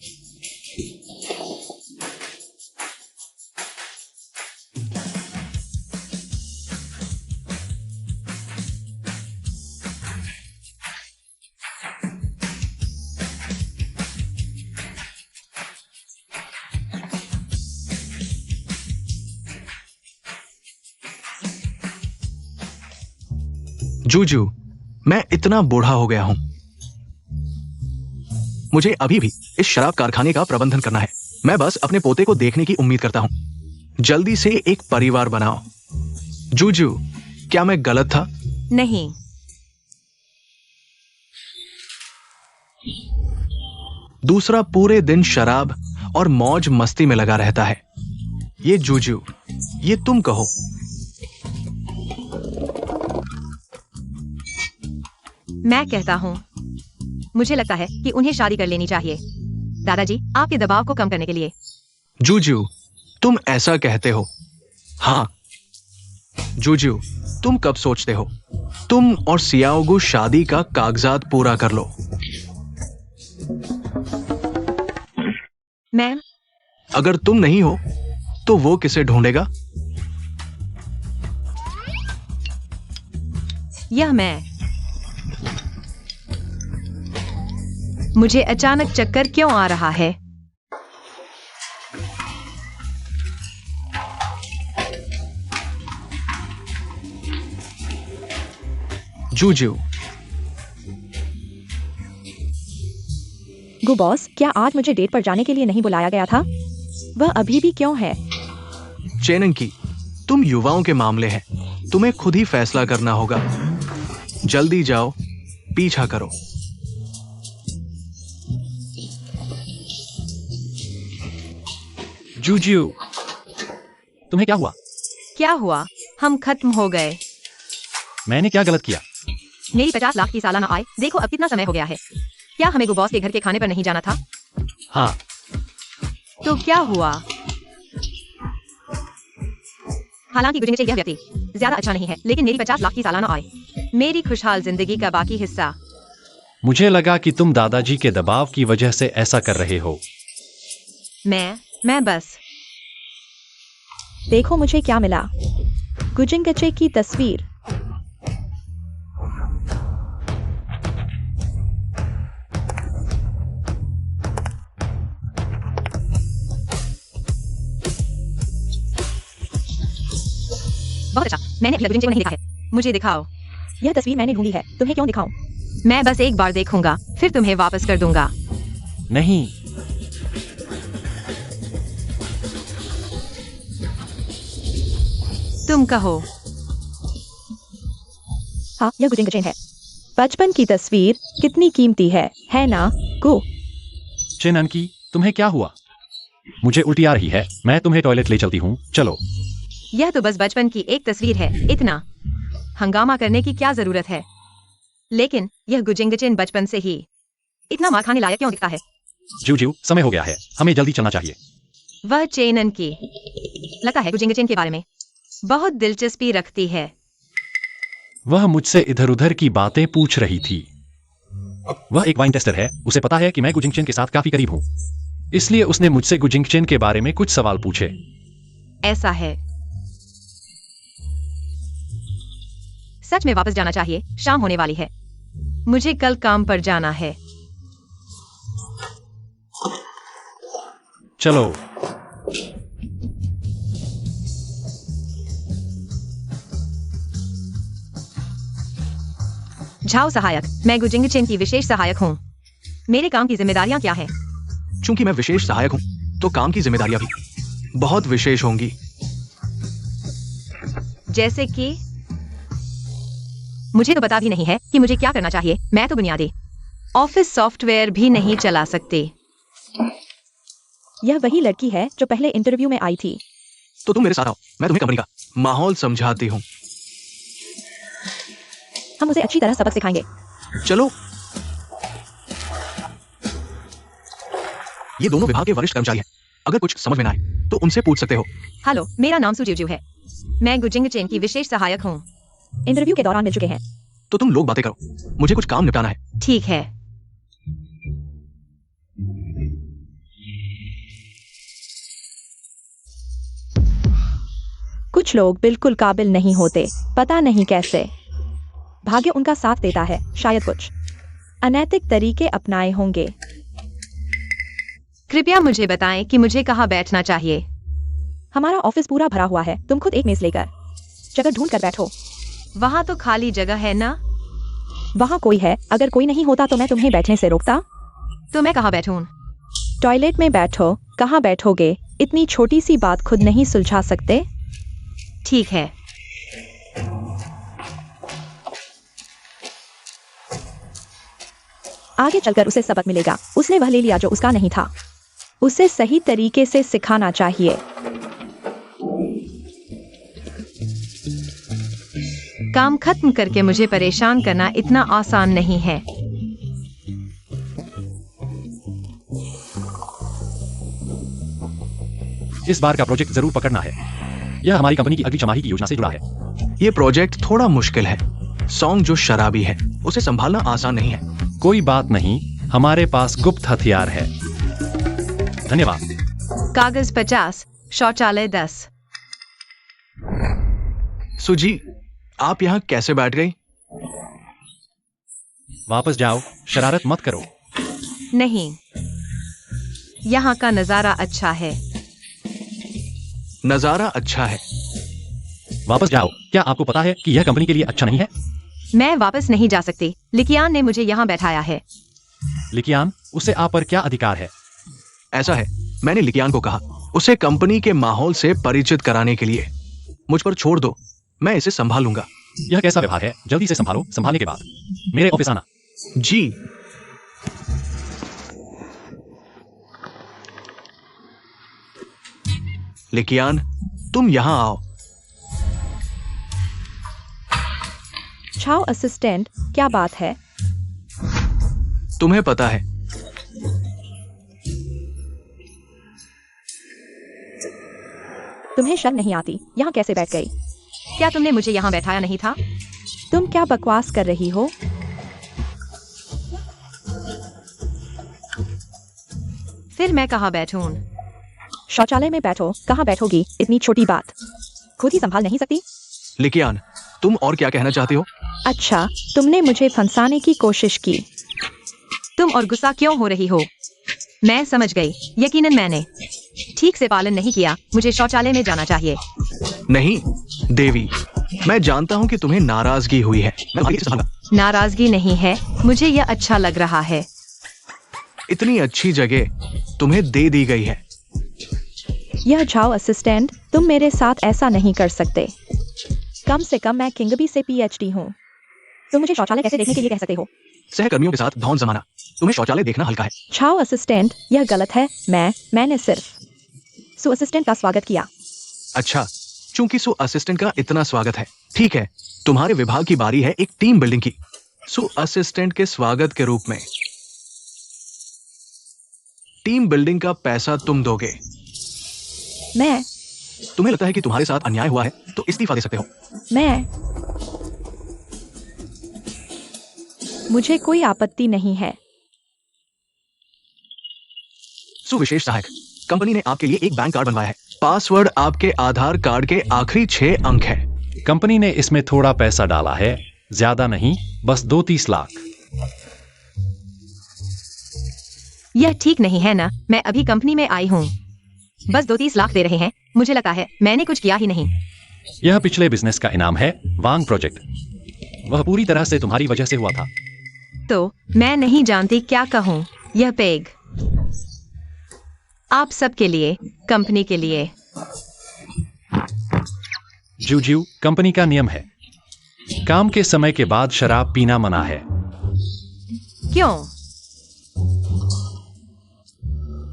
जूजू, मैं इतना बूढ़ा हो गया हूं। मुझे अभी भी इस शराब कारखाने का प्रबंधन करना है। मैं बस अपने पोते को देखने की उम्मीद करता हूं। जल्दी से एक परिवार बनाओ। जूजू, क्या मैं गलत था? नहीं। दूसरा पूरे दिन शराब और मौज मस्ती में लगा रहता है। ये जूजू, ये तुम कहो। मैं कहता हूँ, मुझे लगता है कि उन्हें शादी कर लेनी चाहिए दादाजी, आपके दबाव को कम करने के लिए। जूजू, तुम ऐसा कहते हो? हाँ। जूजू, तुम कब सोचते हो? तुम और सियाओगु शादी का कागजात पूरा कर लो। मैम, अगर तुम नहीं हो तो वो किसे ढूंढेगा? यह मैं। मुझे अचानक चक्कर क्यों आ रहा है? जूजू, गु बॉस, क्या आज मुझे डेट पर जाने के लिए नहीं बुलाया गया था? वह अभी भी क्यों है? चेनंकी, तुम युवाओं के मामले हैं, तुम्हें खुद ही फैसला करना होगा। जल्दी जाओ, पीछा करो। जूजियो, तुम्हें क्या हुआ? क्या हुआ? हम खत्म हो गए। मैंने क्या गलत किया? मेरी 50 लाख की सालाना आय, देखो अब कितना समय हो गया है। क्या हमें गु बॉस के घर के खाने पर नहीं जाना था? हाँ। तो क्या हुआ? हालांकि गुजरिंचे यह व्यक्ति ज्यादा अच्छा नहीं है, लेकिन मेरी 50 लाख की सालाना आय, मेरी खुशहाल जिंदगी का बाकी हिस्सा। मुझे लगा कि तुम दादाजी के दबाव की वजह से ऐसा कर रहे हो। मैं बस। देखो मुझे क्या मिला। गुजिंगचे की तस्वीर। बहुत अच्छा, मैंने अभी गुजिंगचे को नहीं देखा है। मुझे दिखाओ। यह तस्वीर मैंने ढूंढी है, तुम्हें क्यों दिखाऊं? मैं बस एक बार देखूंगा, फिर तुम्हें वापस कर दूंगा। नहीं। तुम कहो। हाँ, यह गुजिंग चेन है। बचपन की तस्वीर कितनी कीमती है ना गु? चेननकी, तुम्हें क्या हुआ? मुझे उल्टी आ रही है, मैं तुम्हें टॉयलेट ले चलती हूँ, चलो। यह तो बस बचपन की एक तस्वीर है, इतना हंगामा करने की क्या जरूरत है? लेकिन यह गुजिंगचेन बचपन से ही इतना मार खाने लायक क्यों दिखता है? जू समय हो गया है, हमें जल्दी चलना चाहिए। वह चेनन की लगता है गुजिंगचेन के बारे में बहुत दिलचस्पी रखती है। वह मुझसे इधर उधर की बातें पूछ रही थी। वह एक वाइन टेस्टर है, उसे पता है कि मैं गुजिंगचेन के साथ काफी करीब हूँ, इसलिए उसने मुझसे गुजिंगचेन के बारे में कुछ सवाल पूछे। ऐसा है। सच में वापस जाना चाहिए, शाम होने वाली है। मुझे कल काम पर जाना है। चलो। झाओ सहायक, मैं गुजिंगचेन की विशेष सहायक हूँ। मेरे काम की जिम्मेदारियां क्या हैं? चूंकि मैं विशेष सहायक हूं, तो काम की जिम्मेदारियां भी बहुत विशेष होंगी। जैसे कि मुझे तो पता भी नहीं है कि मुझे क्या करना चाहिए। मैं तो बुनियादी ऑफिस सॉफ्टवेयर भी नहीं चला सकती। यह वही लड़की है जो पहले इंटरव्यू में आई थी। तो तुम मेरे साथ आओ, मैं तुम्हें कंपनी का माहौल समझाती हूँ। हम उसे अच्छी तरह सबक सिखाएंगे। चलो। ये दोनों विभाग के वरिष्ठ कर्मचारी हैं। अगर कुछ समझ में ना आए तो उनसे पूछ सकते हो। हेलो, मेरा नाम सुजीव है। मैं गुजिंगचेन की विशेष सहायक हूँ। इंटरव्यू के दौरान मिल चुके हैं। तो तुम लोग बातें करो, मुझे कुछ काम निपटाना है। ठीक है। कुछ लोग बिल्कुल काबिल नहीं होते, पता नहीं कैसे। भाग्य उनका साथ देता है, शायद कुछ अनैतिक तरीके अपनाए होंगे। कृपया मुझे बताएं कि मुझे कहाँ बैठना चाहिए। हमारा ऑफिस पूरा भरा हुआ है, तुम खुद एक मेज लेकर जगह ढूंढ कर बैठो। वहाँ तो खाली जगह है ना? वहाँ कोई है, अगर कोई नहीं होता तो मैं तुम्हें बैठने से रोकता। तो मैं कहाँ बैठूं? टॉयलेट में बैठो। कहाँ बैठोगे? इतनी छोटी सी बात खुद नहीं सुलझा सकते? ठीक है। आगे चलकर उसे सबक मिलेगा। उसने वह ले लिया जो उसका नहीं था। उसे सही तरीके से सिखाना चाहिए। काम खत्म करके मुझे परेशान करना इतना आसान नहीं है। इस बार का प्रोजेक्ट जरूर पकड़ना है। यह हमारी कंपनी की अगली छमाही की योजना से जुड़ा है। ये प्रोजेक्ट थोड़ा मुश्किल है। सॉन्ग जो शराबी है, उसे संभालना आसान नहीं है। कोई बात नहीं, हमारे पास गुप्त हथियार है। धन्यवाद। कागज 50, शौचालय 10। सुजी, आप यहाँ कैसे बैठ गई? वापस जाओ, शरारत मत करो। नहीं, यहाँ का नजारा अच्छा है। नजारा अच्छा है। वापस जाओ। क्या आपको पता है कि यह कंपनी के लिए अच्छा नहीं है? मैं वापस नहीं जा सकती। लिकियान ने मुझे यहाँ बैठाया है। लिकियान, उसे आप पर क्या अधिकार है? ऐसा है, मैंने लिकियान को कहा उसे कंपनी के माहौल से परिचित कराने के लिए। मुझ पर छोड़ दो, मैं इसे संभाल लूंगा। यह कैसा व्यवहार है? जल्दी से संभालो, संभालने के बाद मेरे ऑफिस आना। जी। लिकियान, तुम यहाँ आओ। छाओ असिस्टेंट, क्या बात है? तुम्हें पता है, तुम्हें शर्म नहीं आती? यहाँ कैसे बैठ गई? क्या तुमने मुझे यहाँ बैठाया नहीं था? तुम क्या बकवास कर रही हो? फिर मैं कहाँ बैठूं? शौचालय में बैठो। कहाँ बैठोगी? इतनी छोटी बात खुद ही संभाल नहीं सकती? लिकियान, तुम और क्या कहना चाहती हो? अच्छा, तुमने मुझे फंसाने की कोशिश की। तुम और गुस्सा क्यों हो रही हो? मैं समझ गई। यकीनन मैंने ठीक से पालन नहीं किया। मुझे शौचालय में जाना चाहिए। नहीं देवी, मैं जानता हूँ कि तुम्हें नाराजगी हुई है। मैं आगे से संभालूंगा। नाराजगी नहीं है, मुझे यह अच्छा लग रहा है। इतनी अच्छी जगह तुम्हें दे दी गई है। यह जाओ असिस्टेंट, तुम मेरे साथ ऐसा नहीं कर सकते। कम से कम मैं किंगबी से पीएचडी हूँ। तुम मुझे शौचालय कैसे देखने के लिए कह सकते हो? सहकर्मियों के साथ धौन जमाना। तुम्हें शौचालय देखना हल्का है। छाओ असिस्टेंट, यह गलत है। मैंने सिर्फ सु असिस्टेंट का स्वागत किया। अच्छा, चूंकि सु असिस्टेंट का इतना स्वागत है, ठीक है, तुम्हारे विभाग की बारी है एक टीम बिल्डिंग की। सु असिस्टेंट के स्वागत के रूप में टीम बिल्डिंग का पैसा तुम दोगे। मैं तुम्हें लगता है कि तुम्हारे साथ अन्याय हुआ है तो इस्तीफा दे सकते हो। मुझे कोई आपत्ति नहीं है। सुविशेष सहायक, कंपनी ने आपके लिए एक बैंक कार्ड बनवाया है। पासवर्ड आपके आधार कार्ड के आखिरी 6 अंक है। कंपनी ने इसमें थोड़ा पैसा डाला है, ज्यादा नहीं, बस 2-30 लाख। यह ठीक नहीं है ना? मैं अभी कंपनी में आई हूँ, बस 2-30 लाख दे रहे हैं। मुझे लगता है मैंने कुछ किया ही नहीं। यह पिछले बिजनेस का इनाम है, वांग प्रोजेक्ट। वह पूरी तरह से तुम्हारी वजह से हुआ था। तो मैं नहीं जानती क्या कहूँ। यह पेग आप सबके लिए, कंपनी के लिए। जूजू, कंपनी का नियम है, काम के समय के बाद शराब पीना मना है। क्यों?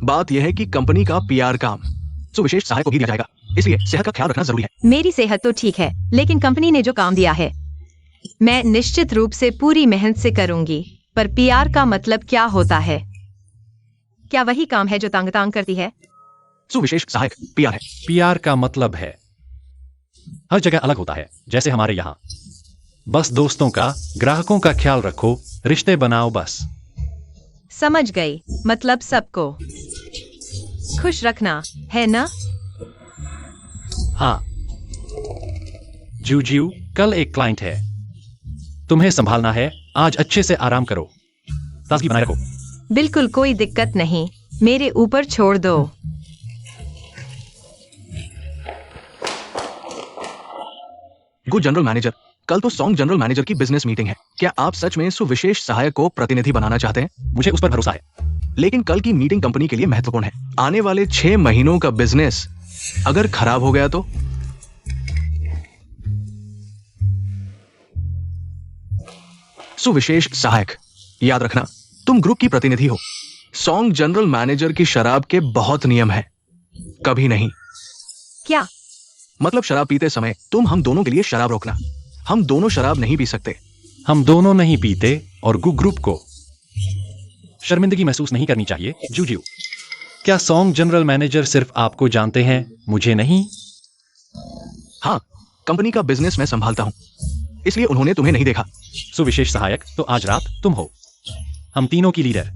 बात यह है कि कंपनी का पीआर काम सुविशेष सहायक को भी दिया जाएगा, इसलिए सेहत का ख्याल रखना जरूरी है। मेरी सेहत तो ठीक है, लेकिन कंपनी ने जो काम दिया है मैं निश्चित रूप से पूरी मेहनत से करूंगी। पर पीआर का मतलब क्या होता है? क्या वही काम है जो तांग तांग करती है? सुविशेष सहायक पीआर है। पीआर का मतलब है हर जगह अलग होता है, जैसे हमारे यहाँ बस दोस्तों का, ग्राहकों का ख्याल रखो, रिश्ते बनाओ, बस। समझ गई, मतलब सबको खुश रखना है ना? हाँ। जूजू, कल एक क्लाइंट है, तुम्हें संभालना है। आज अच्छे से आराम करो, ताजगी बनाए रखो। बिल्कुल कोई दिक्कत नहीं, मेरे ऊपर छोड़ दो। गुड जनरल मैनेजर, कल तो सॉन्ग जनरल मैनेजर की बिजनेस मीटिंग है। क्या आप सच में सुविशेष सहायक को प्रतिनिधि बनाना चाहते हैं? मुझे उस पर भरोसा है। लेकिन कल की मीटिंग कंपनी के लिए महत्वपूर्ण है। आने वाले 6 महीनों का बिजनेस अगर खराब हो गया तो? सुविशेष सहायक, याद रखना, तुम ग्रुप की प्रतिनिधि हो। सॉन्ग जनरल मैनेजर की शराब के बहुत नियम हैं। कभी नहीं। क्या मतलब शराब पीते समय तुम हम दोनों के लिए शराब रोकना। हम दोनों शराब नहीं पी सकते। हम दोनों नहीं पीते और ग्रुप को शर्मिंदगी महसूस नहीं करनी चाहिए। जूजू, क्या सॉन्ग जनरल मैनेजर सिर्फ आपको जानते हैं, मुझे नहीं? हाँ, कंपनी का बिजनेस मैं संभालता हूं, इसलिए उन्होंने तुम्हें नहीं देखा। सुविशेष सहायक, तो आज रात तुम हो हम तीनों की लीडर।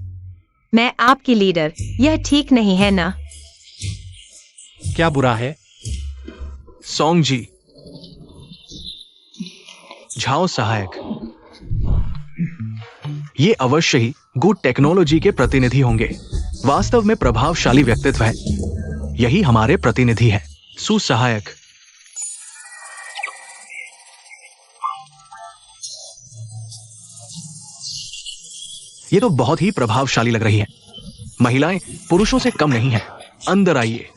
मैं आपकी लीडर? यह ठीक नहीं है ना? क्या बुरा है? सॉन्ग जी, झाओ सहायक, ये अवश्य ही गुड टेक्नोलॉजी के प्रतिनिधि होंगे। वास्तव में प्रभावशाली व्यक्तित्व है। यही हमारे प्रतिनिधि है। सुसहायक, ये तो बहुत ही प्रभावशाली लग रही है। महिलाएं पुरुषों से कम नहीं हैं। अंदर आइए।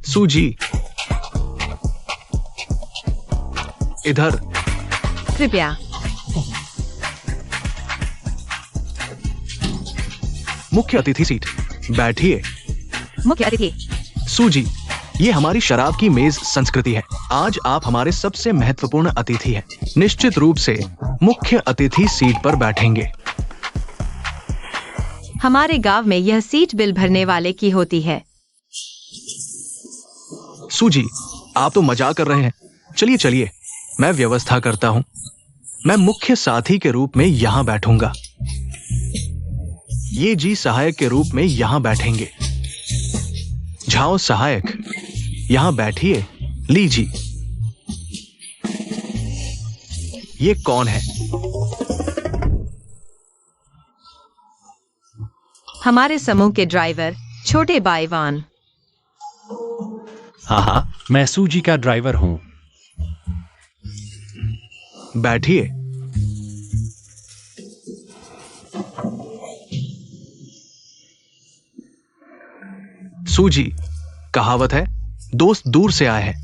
सूजी, इधर। कृपया। मुख्य अतिथि सीट, बैठिए। मुख्य अतिथि। सूजी, ये हमारी शराब की मेज संस्कृति है। आज आप हमारे सबसे महत्वपूर्ण अतिथि हैं। निश्चित रूप से मुख्य अतिथि सीट पर बैठेंगे। हमारे गांव में यह सीट बिल भरने वाले की होती है। सूजी, आप तो मजाक कर रहे हैं। चलिए चलिए, मैं व्यवस्था करता हूं। मैं मुख्य साथी के रूप में यहां बैठूंगा। ये जी सहायक के रूप में यहां बैठेंगे। झाओ सहायक, यहां बैठिए। लीजी, ये कौन है? हमारे समूह के ड्राइवर, छोटे बाईवान। हाँ, मैं सूजी का ड्राइवर हूं। बैठिए। सूजी, कहावत है, दोस्त दूर से आए हैं।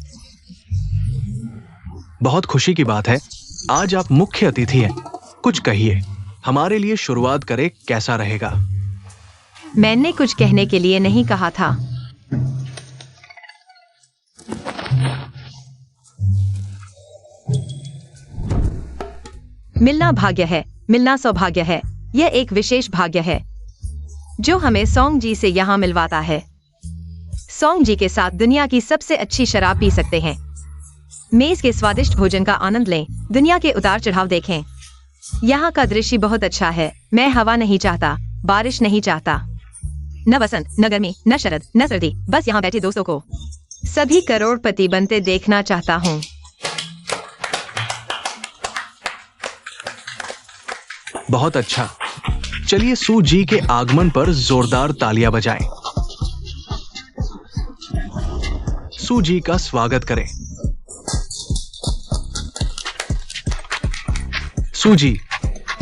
बहुत खुशी की बात है, आज आप मुख्य अतिथि हैं। कुछ कहिए, हमारे लिए शुरुआत करें, कैसा रहेगा? मैंने कुछ कहने के लिए नहीं कहा था। मिलना भाग्य है, मिलना सौभाग्य है। यह एक विशेष भाग्य है जो हमें सोंग जी से यहाँ मिलवाता है। सोंग जी के साथ दुनिया की सबसे अच्छी शराब पी सकते हैं, मेज के स्वादिष्ट भोजन का आनंद लें, दुनिया के उतार चढ़ाव देखें। यहाँ का दृश्य बहुत अच्छा है। मैं हवा नहीं चाहता, बारिश नहीं चाहता, न बसंत, न गर्मी, न शरद, न सर्दी। बस यहाँ बैठे दोस्तों को सभी करोड़पति बनते देखना चाहता हूँ। बहुत अच्छा। चलिए सू जी के आगमन पर जोरदार तालियां बजाएं। सू जी का स्वागत करें। सू जी,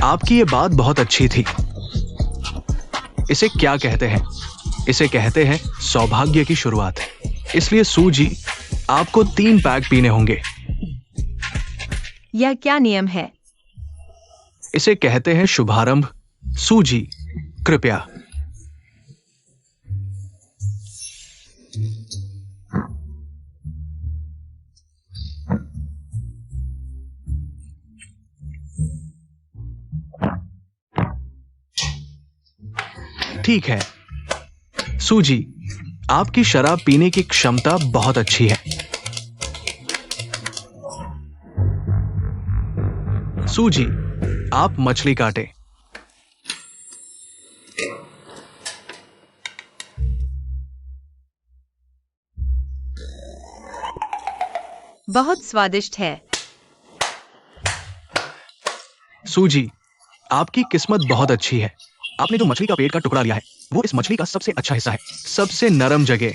आपकी ये बात बहुत अच्छी थी। इसे क्या कहते हैं? इसे कहते हैं सौभाग्य की शुरुआत। इसलिए सू जी, आपको 3 पैक पीने होंगे। यह क्या नियम है? इसे कहते हैं शुभारंभ। सू जी, कृपया। ठीक है सू जी, आपकी शराब पीने की क्षमता बहुत अच्छी है। सू जी, आप मछली काटें। बहुत स्वादिष्ट है। सू जी, आपकी किस्मत बहुत अच्छी है। आपने जो मछली का पेट का टुकड़ा लिया है, वो इस मछली का सबसे अच्छा हिस्सा है, सबसे नरम जगह।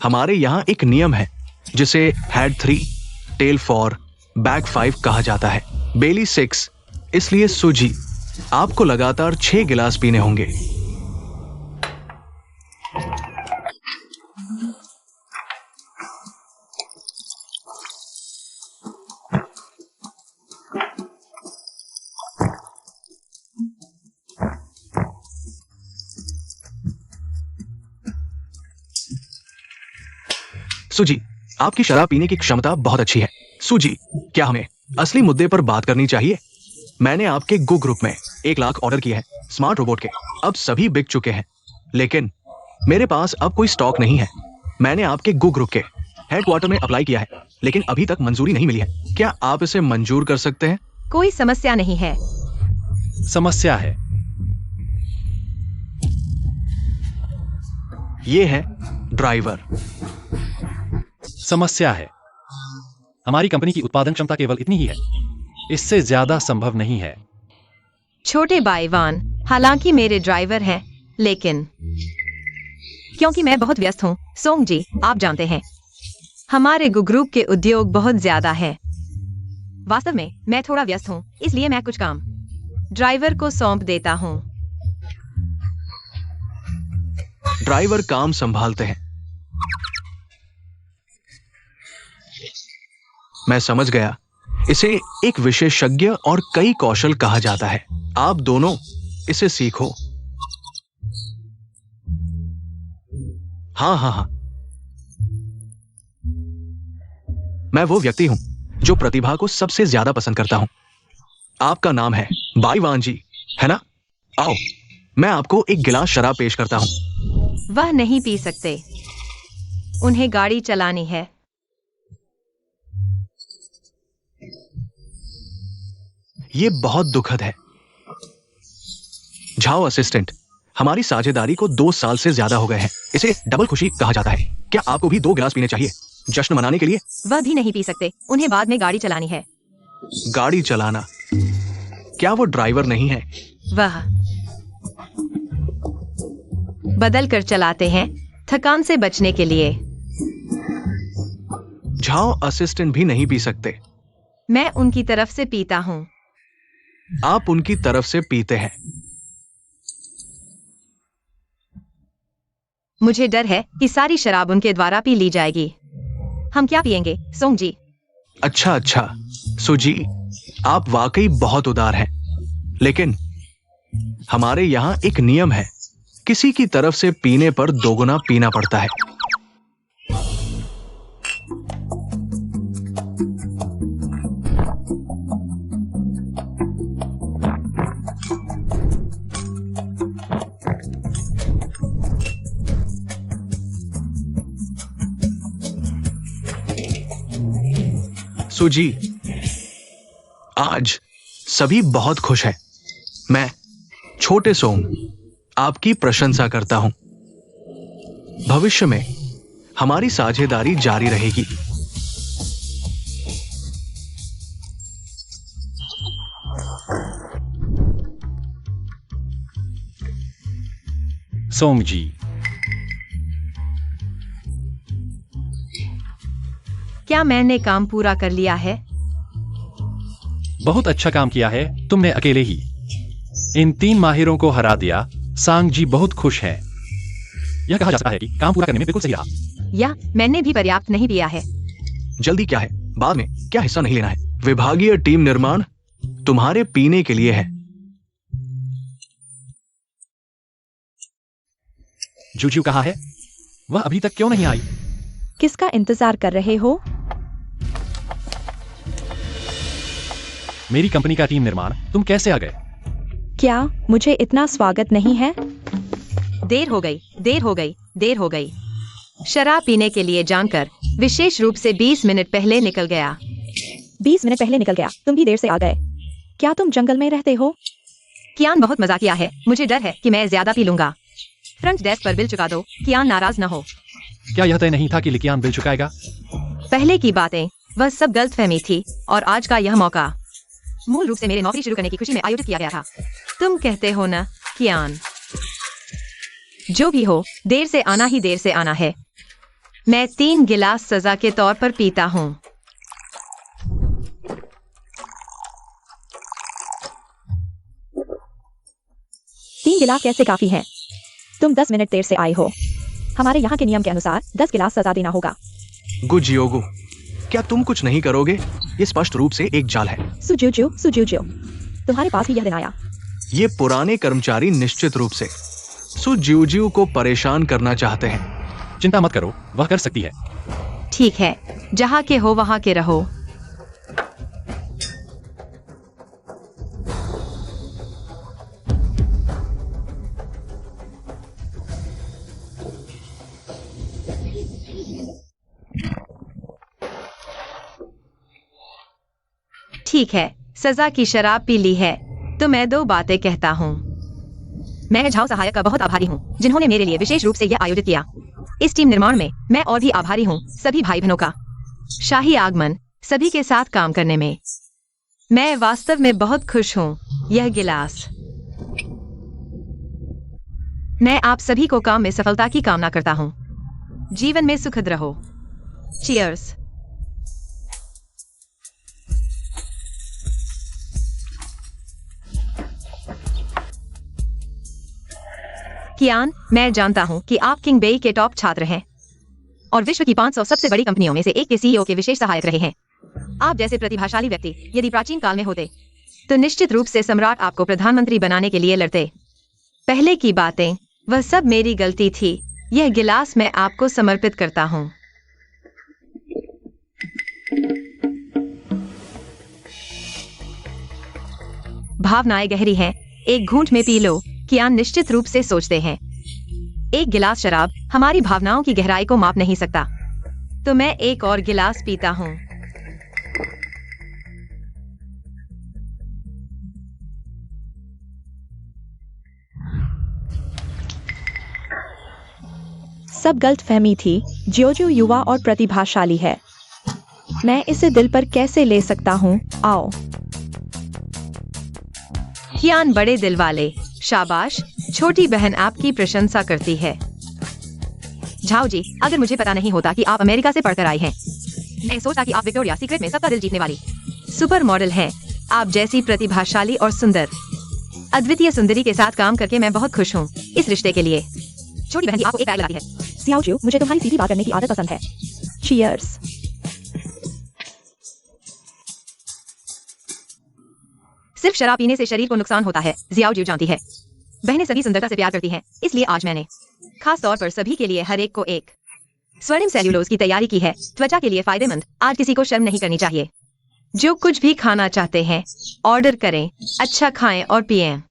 हमारे यहाँ एक नियम है जिसे हेड 3, टेल 4, बैक 5 कहा जाता है, बेली 6। इसलिए सू जी, आपको लगातार 6 गिलास पीने होंगे। सू जी, आपकी शराब पीने की क्षमता बहुत अच्छी है। सू जी, क्या हमें असली मुद्दे पर बात करनी चाहिए? मैंने आपके गो ग्रुप में 1 लाख ऑर्डर किए हैं स्मार्ट रोबोट के। अब सभी बिक चुके हैं, लेकिन मेरे पास अब कोई स्टॉक नहीं है। मैंने आपके गो ग्रुप के हेडक्वार्टर में अप्लाई किया है, लेकिन अभी तक मंजूरी नहीं मिली है। क्या आप इसे मंजूर कर सकते हैं? कोई समस्या नहीं है। समस्या है। ये है ड्राइवर। समस्या है। हमारी कंपनी की उत्पादन क्षमता केवल इतनी ही है, इससे ज्यादा संभव नहीं है। छोटे बाईवान, हालांकि मेरे ड्राइवर हैं, लेकिन क्योंकि मैं बहुत व्यस्त हूँ, सोंग जी, आप जानते हैं, हमारे गो ग्रुप के उद्योग बहुत ज्यादा है। वास्तव में मैं थोड़ा व्यस्त हूँ, इसलिए मैं कुछ काम ड्राइवर को सौंप देता हूँ। ड्राइवर काम संभालते हैं। मैं समझ गया। इसे एक विशेषज्ञ और कई कौशल कहा जाता है। आप दोनों इसे सीखो। हाँ। मैं वो व्यक्ति हूं जो प्रतिभा को सबसे ज्यादा पसंद करता हूं। आपका नाम है बाईवान जी, है ना? आओ, मैं आपको एक गिलास शराब पेश करता हूं। वह नहीं पी सकते, उन्हें गाड़ी चलानी है। ये बहुत दुखद है। झाओ असिस्टेंट, हमारी साझेदारी को 2 साल से ज्यादा हो गए हैं। इसे डबल खुशी कहा जाता है। क्या आपको भी 2 गिलास पीने चाहिए जश्न मनाने के लिए? वह भी नहीं पी सकते, उन्हें बाद में गाड़ी चलानी है। गाड़ी चलाना? क्या वो ड्राइवर नहीं है? वह बदल कर चलाते हैं, थकान से बचने के लिए। झाओ असिस्टेंट भी नहीं पी सकते। मैं उनकी तरफ से पीता हूँ। आप उनकी तरफ से पीते हैं। मुझे डर है कि सारी शराब उनके द्वारा पी ली जाएगी। हम क्या पिएंगे, सोंग जी? अच्छा अच्छा, सुजी, आप वाकई बहुत उदार हैं। लेकिन हमारे यहाँ एक नियम है, किसी की तरफ से पीने पर दोगुना पीना पड़ता है। सुजी, आज सभी बहुत खुश हैं। मैं छोटे सोंग आपकी प्रशंसा करता हूं। भविष्य में हमारी साझेदारी जारी रहेगी। सोंग जी, क्या मैंने काम पूरा कर लिया है? बहुत अच्छा काम किया है तुमने अकेले ही। इन 3 माहिरों को हरा दिया। सांग जी बहुत खुश हैं। यह कहा जा सकता है कि काम पूरा करने में बिल्कुल सही रहा। या मैंने भी पर्याप्त नहीं पिया है। जल्दी क्या है, बाद में क्या हिस्सा नहीं लेना है। विभागीय टीम निर्माण तुम्हारे पीने के लिए है। जूजू कहाँ है? वह अभी तक क्यों नहीं आई? किसका इंतजार कर रहे हो? मेरी कंपनी का टीम निर्माण, तुम कैसे आ गए? क्या मुझे इतना स्वागत नहीं है? देर हो गई, देर हो गई, देर हो गई। शराब पीने के लिए जानकर विशेष रूप से 20 मिनट पहले निकल गया। 20 मिनट पहले निकल गया, तुम भी देर से आ गए। क्या तुम जंगल में रहते हो? कियान बहुत मजाकिया है, मुझे डर है कि मैं ज्यादा पी लूंगा। फ्रंट डेस्क पर बिल चुका दो, कियान नाराज न हो। क्या यह तय नहीं था कि लिकियान बिल चुकाएगा? पहले की बातें वह सब गलतफहमी थी और आज का यह मौका मूल रूप से मेरे नौकरी शुरू करने की खुशी में आयोजित किया गया था। तुम कहते हो ना कियान? जो भी हो, देर से आना ही देर से आना है। मैं 3 गिलास सजा के तौर पर पीता हूँ। तीन गिलास कैसे काफी हैं? तुम 10 मिनट देर से आए हो। हमारे यहाँ के नियम के अनुसार 10 गिलास सजा देना होगा। गुजियोगु, क्या तुम कुछ नहीं करोगे? ये स्पष्ट रूप से एक जाल है। सुजूजू, सुजूजू, तुम्हारे पास ही यह दिन आया। ये पुराने कर्मचारी निश्चित रूप से सुजियोजियो को परेशान करना चाहते हैं। चिंता मत करो, वह कर सकती है। ठीक है, जहाँ के हो वहाँ के रहो। ठीक है, सजा की शराब पी ली है तो मैं 2 बातें कहता हूँ। मैं झाओ सहायक का बहुत आभारी हूँ जिन्होंने मेरे लिए विशेष रूप से यह आयोजित किया। इस टीम निर्माण में मैं और भी आभारी हूँ सभी भाई बहनों का। शाही आगमन, सभी के साथ काम करने में मैं वास्तव में बहुत खुश हूँ। यह गिलास, मैं आप सभी को काम में सफलता की कामना करता हूँ। जीवन में सुखद रहो। चीयर्स। कियान, मैं जानता हूं कि आप किंग बेई के टॉप छात्र हैं और विश्व की 500 सबसे बड़ी कंपनियों में से एक के सीईओ के विशेष सहायक रहे हैं। आप जैसे प्रतिभाशाली व्यक्ति यदि प्राचीन काल में होते तो निश्चित रूप से सम्राट आपको प्रधानमंत्री बनाने के लिए लड़ते। पहले की बातें वह सब मेरी गलती थी। यह गिलास मैं आपको समर्पित करता हूं। भावनाएं गहरी हैं, एक घूंट में पी लो। कियान निश्चित रूप से सोचते हैं। एक गिलास शराब हमारी भावनाओं की गहराई को माप नहीं सकता, तो मैं एक और गिलास पीता हूँ। सब गलतफहमी थी। जियोजू युवा और प्रतिभाशाली है। मैं इसे दिल पर कैसे ले सकता हूँ? आओ। कियान बड़े दिल वाले, शाबाश। छोटी बहन आपकी प्रशंसा करती है। झाओ जी, अगर मुझे पता नहीं होता कि आप अमेरिका से पढ़कर आए हैं, मैं सोचा कि आप विक्टोरिया सीक्रेट में सबका दिल जीतने वाली सुपर मॉडल हैं। आप जैसी प्रतिभाशाली और सुंदर, अद्वितीय सुंदरी के साथ काम करके मैं बहुत खुश हूँ इस रिश्ते के लिए। छोटी बहन आपको एक पैर लगाती है। सियाओजू, मुझे तुम्हारी सीधी बात करने की आदत पसंद है। चीयर्स। सिर्फ शराब पीने से शरीर को नुकसान होता है, जियाओ जीव जानती है। बहनें सभी सुंदरता से प्यार करती हैं, इसलिए आज मैंने खास तौर पर सभी के लिए हर एक को एक स्वर्णिम सेल्यूलोज की तैयारी की है। त्वचा के लिए फायदेमंद। आज किसी को शर्म नहीं करनी चाहिए। जो कुछ भी खाना चाहते हैं ऑर्डर करें, अच्छा खाएं और पिएं।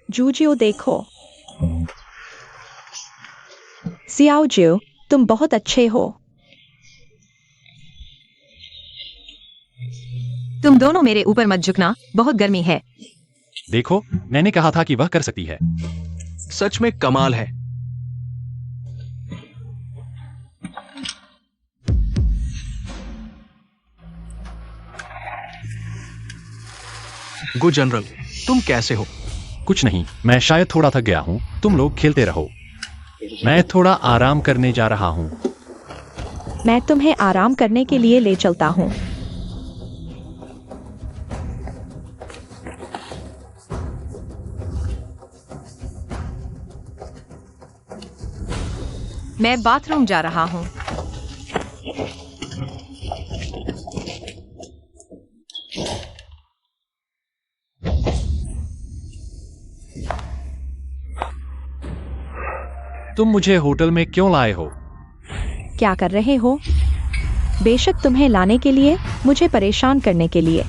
जूजियो देखो। सियाओ जियो, तुम बहुत अच्छे हो। तुम दोनों मेरे ऊपर मत झुकना, बहुत गर्मी है। देखो, मैंने कहा था कि वह कर सकती है। सच में कमाल है। गुड जनरल, तुम कैसे हो? कुछ नहीं, मैं शायद थोड़ा थक गया हूँ। तुम लोग खेलते रहो, मैं थोड़ा आराम करने जा रहा हूँ। मैं तुम्हें आराम करने के लिए ले चलता हूँ। मैं बाथरूम जा रहा हूँ। तुम मुझे होटल में क्यों लाए हो? क्या कर रहे हो? बेशक तुम्हें लाने के लिए, मुझे परेशान करने के लिए।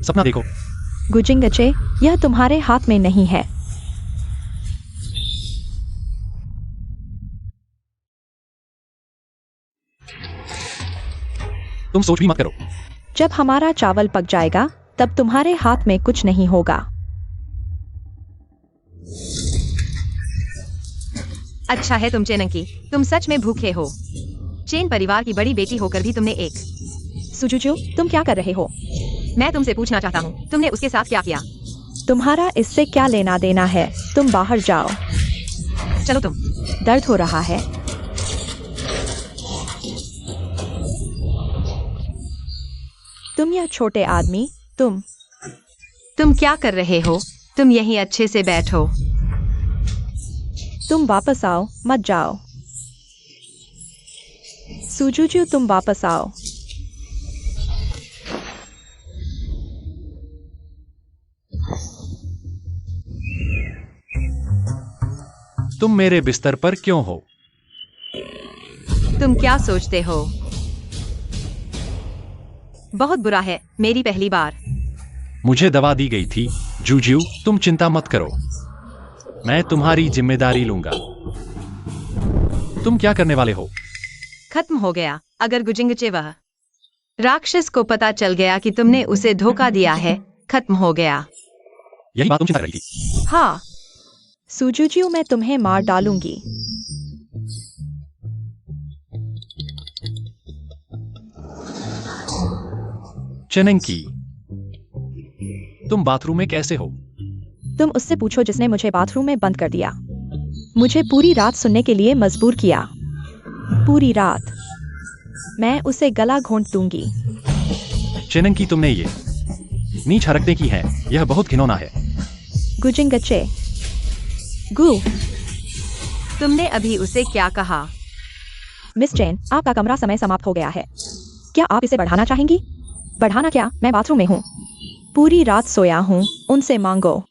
सपना देखो। गुजिंगचे, यह तुम्हारे हाथ में नहीं है। तुम सोच भी मत करो। जब हमारा चावल पक जाएगा, तब तुम्हारे हाथ में कुछ नहीं होगा। अच्छा है तुम चेनंकी, तुम सच में भूखे हो। चेन परिवार की बड़ी बेटी होकर भी तुमने एक। सुजुजू, तुम क्या कर रहे हो? मैं तुमसे पूछना चाहता हूँ, तुमने उसके साथ क्या किया? तुम्हारा इससे क्या लेना देना है? तुम बाहर जाओ। चलो तुम। दर्द हो रहा है। तुम यह छोटे आदमी, तुम क्या कर रहे हो? तुम यहीं अच्छे से बैठो। तुम वापस आओ, मत जाओ। सुजुजू, तुम वापस आओ। तुम मेरे बिस्तर पर क्यों हो? तुम क्या सोचते हो? बहुत बुरा है, मेरी पहली बार। मुझे दवा दी गई थी। जूजियो, तुम चिंता मत करो, मैं तुम्हारी जिम्मेदारी लूंगा। तुम क्या करने वाले हो? खत्म हो गया। अगर गुजिंगचे वह राक्षस को पता चल गया कि तुमने उसे धोखा दिया है, खत्म हो गया। यही बात तुम चिंता कर रही थी। हाँ, सुजुजू, मैं तुम्हें मार डालूंगी। चेनंकी, तुम बाथरूम में कैसे हो? तुम उससे पूछो जिसने मुझे बाथरूम में बंद कर दिया। मुझे पूरी रात सुनने के लिए मजबूर किया। पूरी रात। मैं उसे गला घोंट दूंगी। चेनंकी, तुमने ये नीच हरकतें की हैं, यह बहुत घिनौना है। गुजिंगचे। गु। तुमने अभी उसे क्या कहा? मिस चेन, आपका कमरा समय समाप्त हो गया है। क्या आप इसे बढ़ाना चाहेंगी? बढ़ाना क्या? मैं बाथरूम में हूँ। पूरी रात सोया हूँ, उनसे मांगो।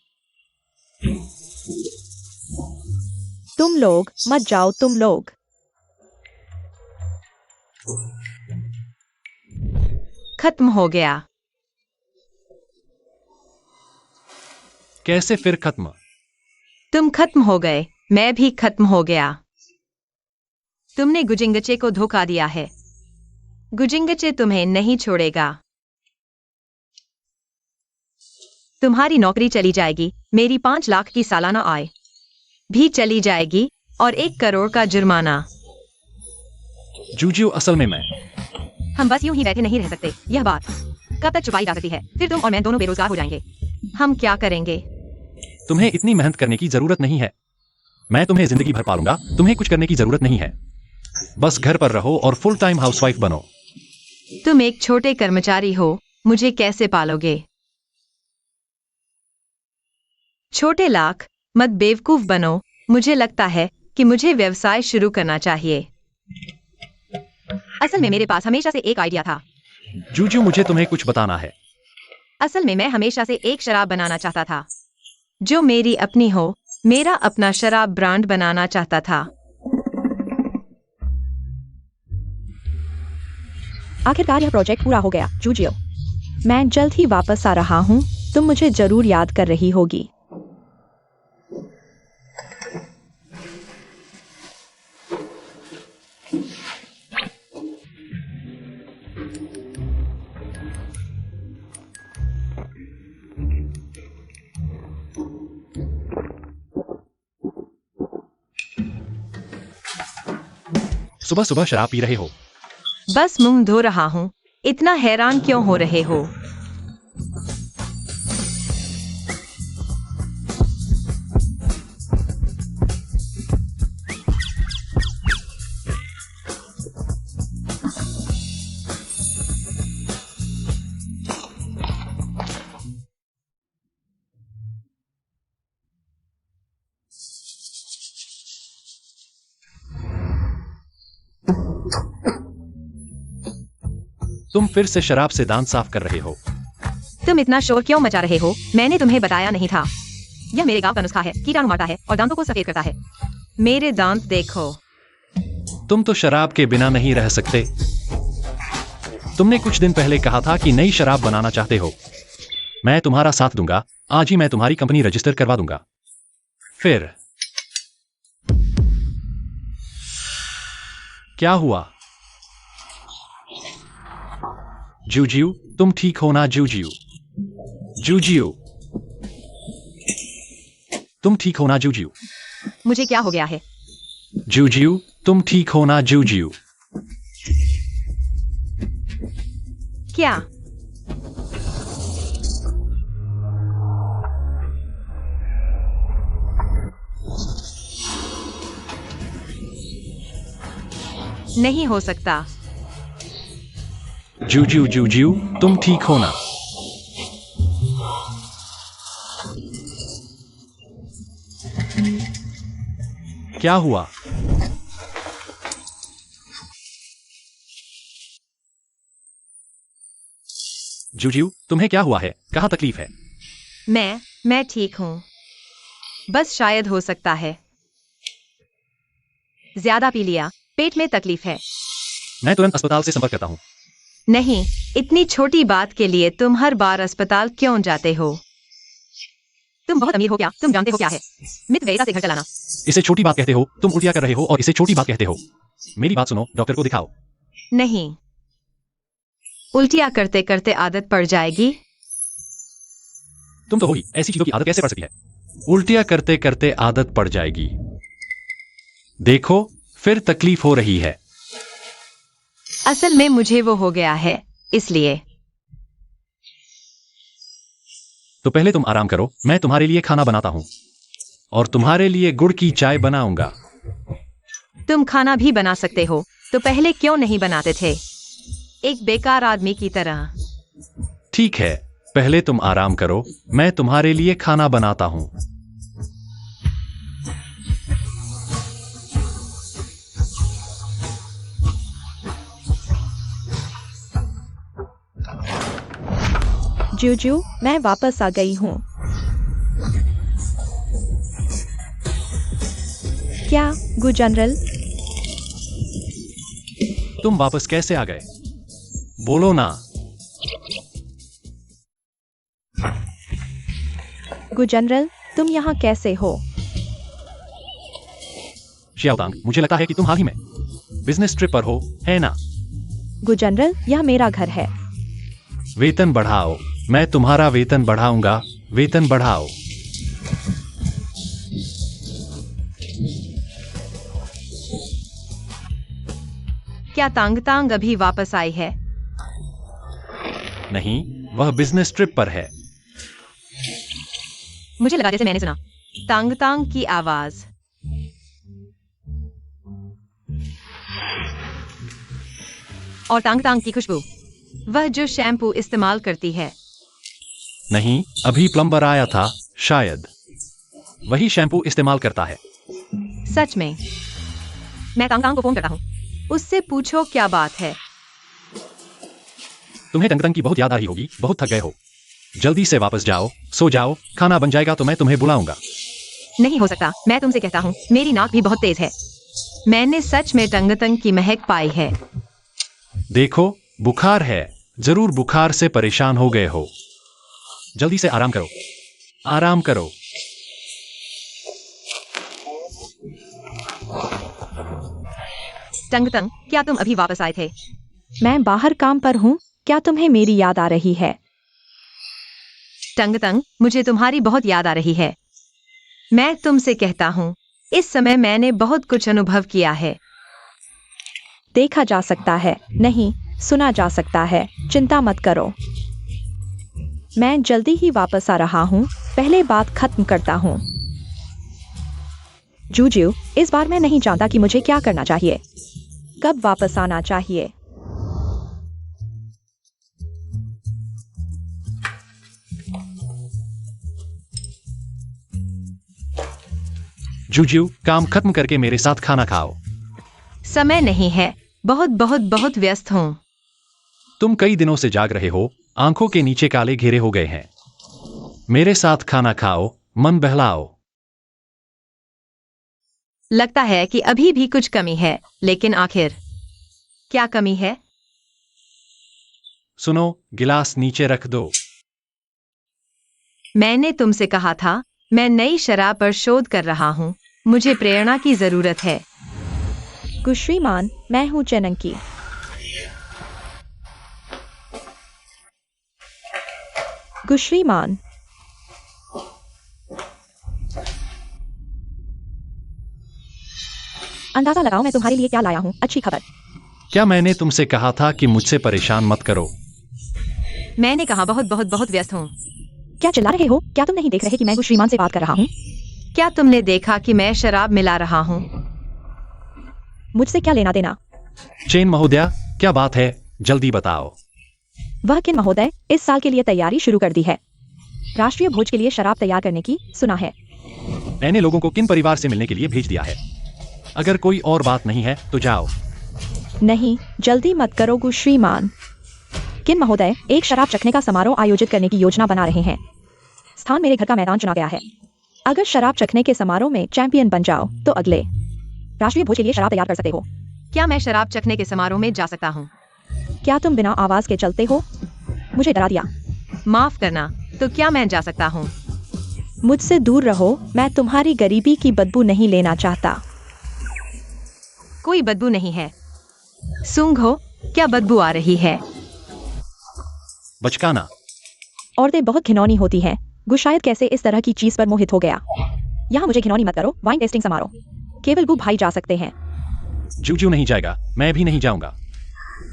तुम लोग मत जाओ, तुम लोग। खत्म हो गया। कैसे फिर खत्म? तुम खत्म हो गए, मैं भी खत्म हो गया। तुमने गुजिंगचे को धोखा दिया है। गुजिंगचे तुम्हें नहीं छोड़ेगा। तुम्हारी नौकरी चली जाएगी, मेरी 5 लाख की सालाना आय भी चली जाएगी और 1 करोड़ का जुर्माना। जूजियो, असल में मैं हम बस यूं ही बैठे नहीं रह सकते। यह बात कब तक छुपाई जा सकती है? फिर तुम और मैं दोनों बेरोजगार हो जाएंगे। हम क्या करेंगे? तुम्हें इतनी मेहनत करने की जरूरत नहीं है। मैं तुम्हें जिंदगी भर पालूंगा। तुम्हें कुछ करने की जरूरत नहीं है। बस घर पर रहो और फुल टाइम हाउसवाइफ बनो। तुम एक छोटे कर्मचारी हो, मुझे कैसे पालोगे? छोटे लाख, मत बेवकूफ बनो। मुझे लगता है कि मुझे व्यवसाय शुरू करना चाहिए। असल में मेरे पास हमेशा से एक आइडिया था। जूजू, मुझे तुम्हें कुछ बताना है। असल में मैं हमेशा से एक शराब बनाना चाहता था जो मेरी अपनी हो। मेरा अपना शराब ब्रांड बनाना चाहता था। आखिरकार यह प्रोजेक्ट पूरा हो गया। जूजियो, मैं जल्द ही वापस आ रहा हूँ। तुम मुझे जरूर याद कर रही होगी। सुबह सुबह शराब पी रहे हो? बस मुंह धो रहा हूँ। इतना हैरान क्यों हो रहे हो? तुम फिर से शराब से दांत साफ कर रहे हो। तुम इतना शोर क्यों मचा रहे हो? मैंने तुम्हें बताया नहीं था। यह मेरे गांव का नुस्खा है। कीटाणु मारता है और दांतों को सफेद करता है। मेरे दांत देखो। तुम तो शराब के बिना नहीं रह सकते। तुमने कुछ दिन पहले कहा था कि नई शराब बनाना चाहते हो। मैं तुम्हारा साथ दूंगा। आज ही मैं तुम्हारी कंपनी रजिस्टर करवा दूंगा। फिर क्या हुआ? जूजियो, तुम ठीक हो ना? जूजियो, जूजियो, तुम ठीक हो ना? जूजियो, मुझे क्या हो गया है? जूजियो, तुम ठीक हो ना? जूजियो, क्या? नहीं हो सकता। जूजियो, जूजियो, तुम ठीक हो ना? क्या हुआ? जूजियो, तुम्हें क्या हुआ है? कहाँ तकलीफ है? मैं ठीक हूँ। बस शायद हो सकता है ज्यादा पी लिया। पेट में तकलीफ है। मैं तुरंत अस्पताल से संपर्क करता हूँ। नहीं, इतनी छोटी बात के लिए तुम हर बार अस्पताल क्यों जाते हो? तुम बहुत अमीर हो क्या? तुम जानते हो क्या है मित वैसा से घर चलाना? इसे छोटी बात कहते हो? तुम उल्टियाँ कर रहे हो और इसे छोटी बात कहते हो? मेरी बात सुनो, डॉक्टर को दिखाओ। नहीं, उल्टियाँ करते करते आदत पड़ जाएगी। तुम तो होगी, ऐसी चीजों की आदत कैसे पड़ सकती है? उल्टियाँ करते करते आदत पड़ जाएगी। देखो, फिर तकलीफ हो रही है। असल में मुझे वो हो गया है, इसलिए। तो पहले तुम आराम करो, मैं तुम्हारे लिए खाना बनाता हूँ और तुम्हारे लिए गुड़ की चाय बनाऊंगा। तुम खाना भी बना सकते हो, तो पहले क्यों नहीं बनाते थे? एक बेकार आदमी की तरह। ठीक है, पहले तुम आराम करो, मैं तुम्हारे लिए खाना बनाता हूँ। जूजू, मैं वापस आ गई हूँ। क्या गु जनरल? तुम वापस कैसे आ गए? बोलो ना। गु जनरल, तुम यहाँ कैसे हो? शियाओतांग, मुझे लगता है कि तुम हाल ही में बिजनेस ट्रिप पर हो, है ना? गु जनरल, यह मेरा घर है। वेतन बढ़ाओ, मैं तुम्हारा वेतन बढ़ाऊंगा। वेतन बढ़ाओ। क्या तांग तांग अभी वापस आई है? नहीं, वह बिजनेस ट्रिप पर है। मुझे लगा जैसे मैंने सुना तांग तांग की आवाज। और तांग तांग की खुशबू, वह जो शैम्पू इस्तेमाल करती है। नहीं, अभी प्लम्बर आया था, शायद। वही शैम्पू इस्तेमाल करता है। सच में? मैं कांग को फोन करता हूँ, उससे पूछो क्या बात है। तुम्हें टंगटंग की बहुत याद आ रही होगी, बहुत थक गए हो। जल्दी से वापस जाओ, सो जाओ, खाना बन जाएगा तो मैं तुम्हें बुलाऊंगा। नहीं हो सकता, मैं तुमसे कहता हूँ, मेरी नाक भी बहुत तेज है। मैंने सच में टंगटंग की महक पाई है। देखो, बुखार है, जरूर बुखार से परेशान हो गए हो। जल्दी से आराम करो, आराम करो। टंगटंग, क्या तुम अभी वापस आए थे? मैं बाहर काम पर हूँ, क्या तुम्हें मेरी याद आ रही है? टंगटंग, मुझे तुम्हारी बहुत याद आ रही है। मैं तुमसे कहता हूँ, इस समय मैंने बहुत कुछ अनुभव किया है। देखा जा सकता है, नहीं, सुना जा सकता है, चिंता मत करो। मैं जल्दी ही वापस आ रहा हूँ, पहले बात खत्म करता हूँ। जूजू, इस बार मैं नहीं जानता कि मुझे क्या करना चाहिए, कब वापस आना चाहिए। जूजू, काम खत्म करके मेरे साथ खाना खाओ। समय नहीं है, बहुत बहुत बहुत व्यस्त हूँ। तुम कई दिनों से जाग रहे हो, आंखों के नीचे काले घेरे हो गए हैं। मेरे साथ खाना खाओ, मन बहलाओ। लगता है कि अभी भी कुछ कमी है, लेकिन आखिर क्या कमी है? सुनो, गिलास नीचे रख दो। मैंने तुमसे कहा था, मैं नई शराब पर शोध कर रहा हूँ, मुझे प्रेरणा की जरूरत है। श्रीमान, मैं हूँ चेनंकी। श्रीमान, अंदाजा लगाओ मैं तुम्हारे लिए क्या लाया हूँ, अच्छी खबर। क्या मैंने तुमसे कहा था कि मुझसे परेशान मत करो? मैंने कहा बहुत बहुत बहुत व्यस्त हूँ। क्या चिल्ला रहे हो? क्या तुम नहीं देख रहे कि मैं श्रीमान से बात कर रहा हूँ? क्या तुमने देखा कि मैं शराब मिला रहा हूँ? मुझसे क्या लेना देना? चेन महोदया, क्या बात है, जल्दी बताओ। वह किन महोदय, इस साल के लिए तैयारी शुरू कर दी है, राष्ट्रीय भोज के लिए शराब तैयार करने की, सुना है। मैंने लोगों को किन परिवार से मिलने के लिए भेज दिया है। अगर कोई और बात नहीं है तो जाओ। नहीं, जल्दी मत करो श्रीमान। किन महोदय एक शराब चखने का समारोह आयोजित करने की योजना बना रहे हैं। स्थान मेरे घर का मैदान चुना गया है। अगर शराब चखने के समारोह में चैंपियन बन जाओ तो अगले राष्ट्रीय भोज के लिए शराब तैयार कर सकते हो। क्या मैं शराब चखने के समारोह में जा सकता हूँ? क्या तुम बिना आवाज के चलते हो? मुझे डरा दिया। माफ करना, तो क्या मैं जा सकता हूँ? मुझसे दूर रहो, मैं तुम्हारी गरीबी की बदबू नहीं लेना चाहता। कोई बदबू नहीं है। सूंघो, क्या बदबू आ रही है? बचकाना। औरतें बहुत घिनौनी होती हैं। शायद कैसे इस तरह की चीज पर मोहित हो गया। यहाँ मुझे घिनौनी मत करो। वाइन टेस्टिंग समारोह केवल गु भाई जा सकते हैं। जूजू नहीं जाएगा, मैं भी नहीं जाऊंगा।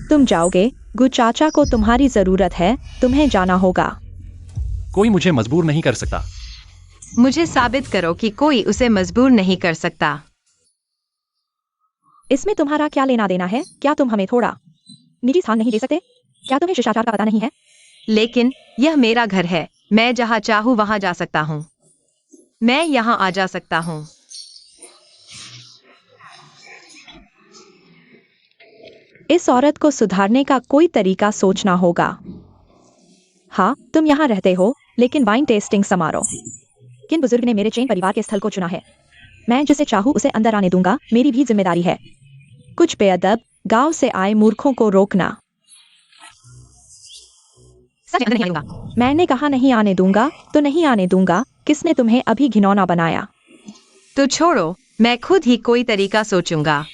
तुम जाओगे? गु चाचा को तुम्हारी जरूरत है, तुम्हें जाना होगा। कोई मुझे मजबूर नहीं कर सकता। मुझे साबित करो कि कोई उसे मजबूर नहीं कर सकता। इसमें तुम्हारा क्या लेना देना है? क्या तुम हमें थोड़ा निजी स्थान नहीं दे सकते? क्या तुम्हें शिष्टाचार का पता नहीं है? लेकिन यह मेरा घर है, मैं जहाँ चाहूँ वहाँ जा सकता हूँ। मैं यहाँ आ जा सकता हूँ। इस औरत को सुधारने का कोई तरीका सोचना होगा। हाँ, तुम यहाँ रहते हो, लेकिन वाइन टेस्टिंग समारोह। किन बुजुर्ग ने मेरे चेन परिवार के स्थल को चुना है? मैं जिसे चाहूँ उसे अंदर आने दूंगा, मेरी भी जिम्मेदारी है। कुछ बेअदब गांव से आए मूर्खों को रोकना। सच में अंदर नहीं आऊंगा। मैंने कहा नहीं आने दूंगा तो नहीं आने दूंगा। किसने तुम्हें अभी घिनौना बनाया? तो छोड़ो, मैं खुद ही कोई तरीका सोचूंगा।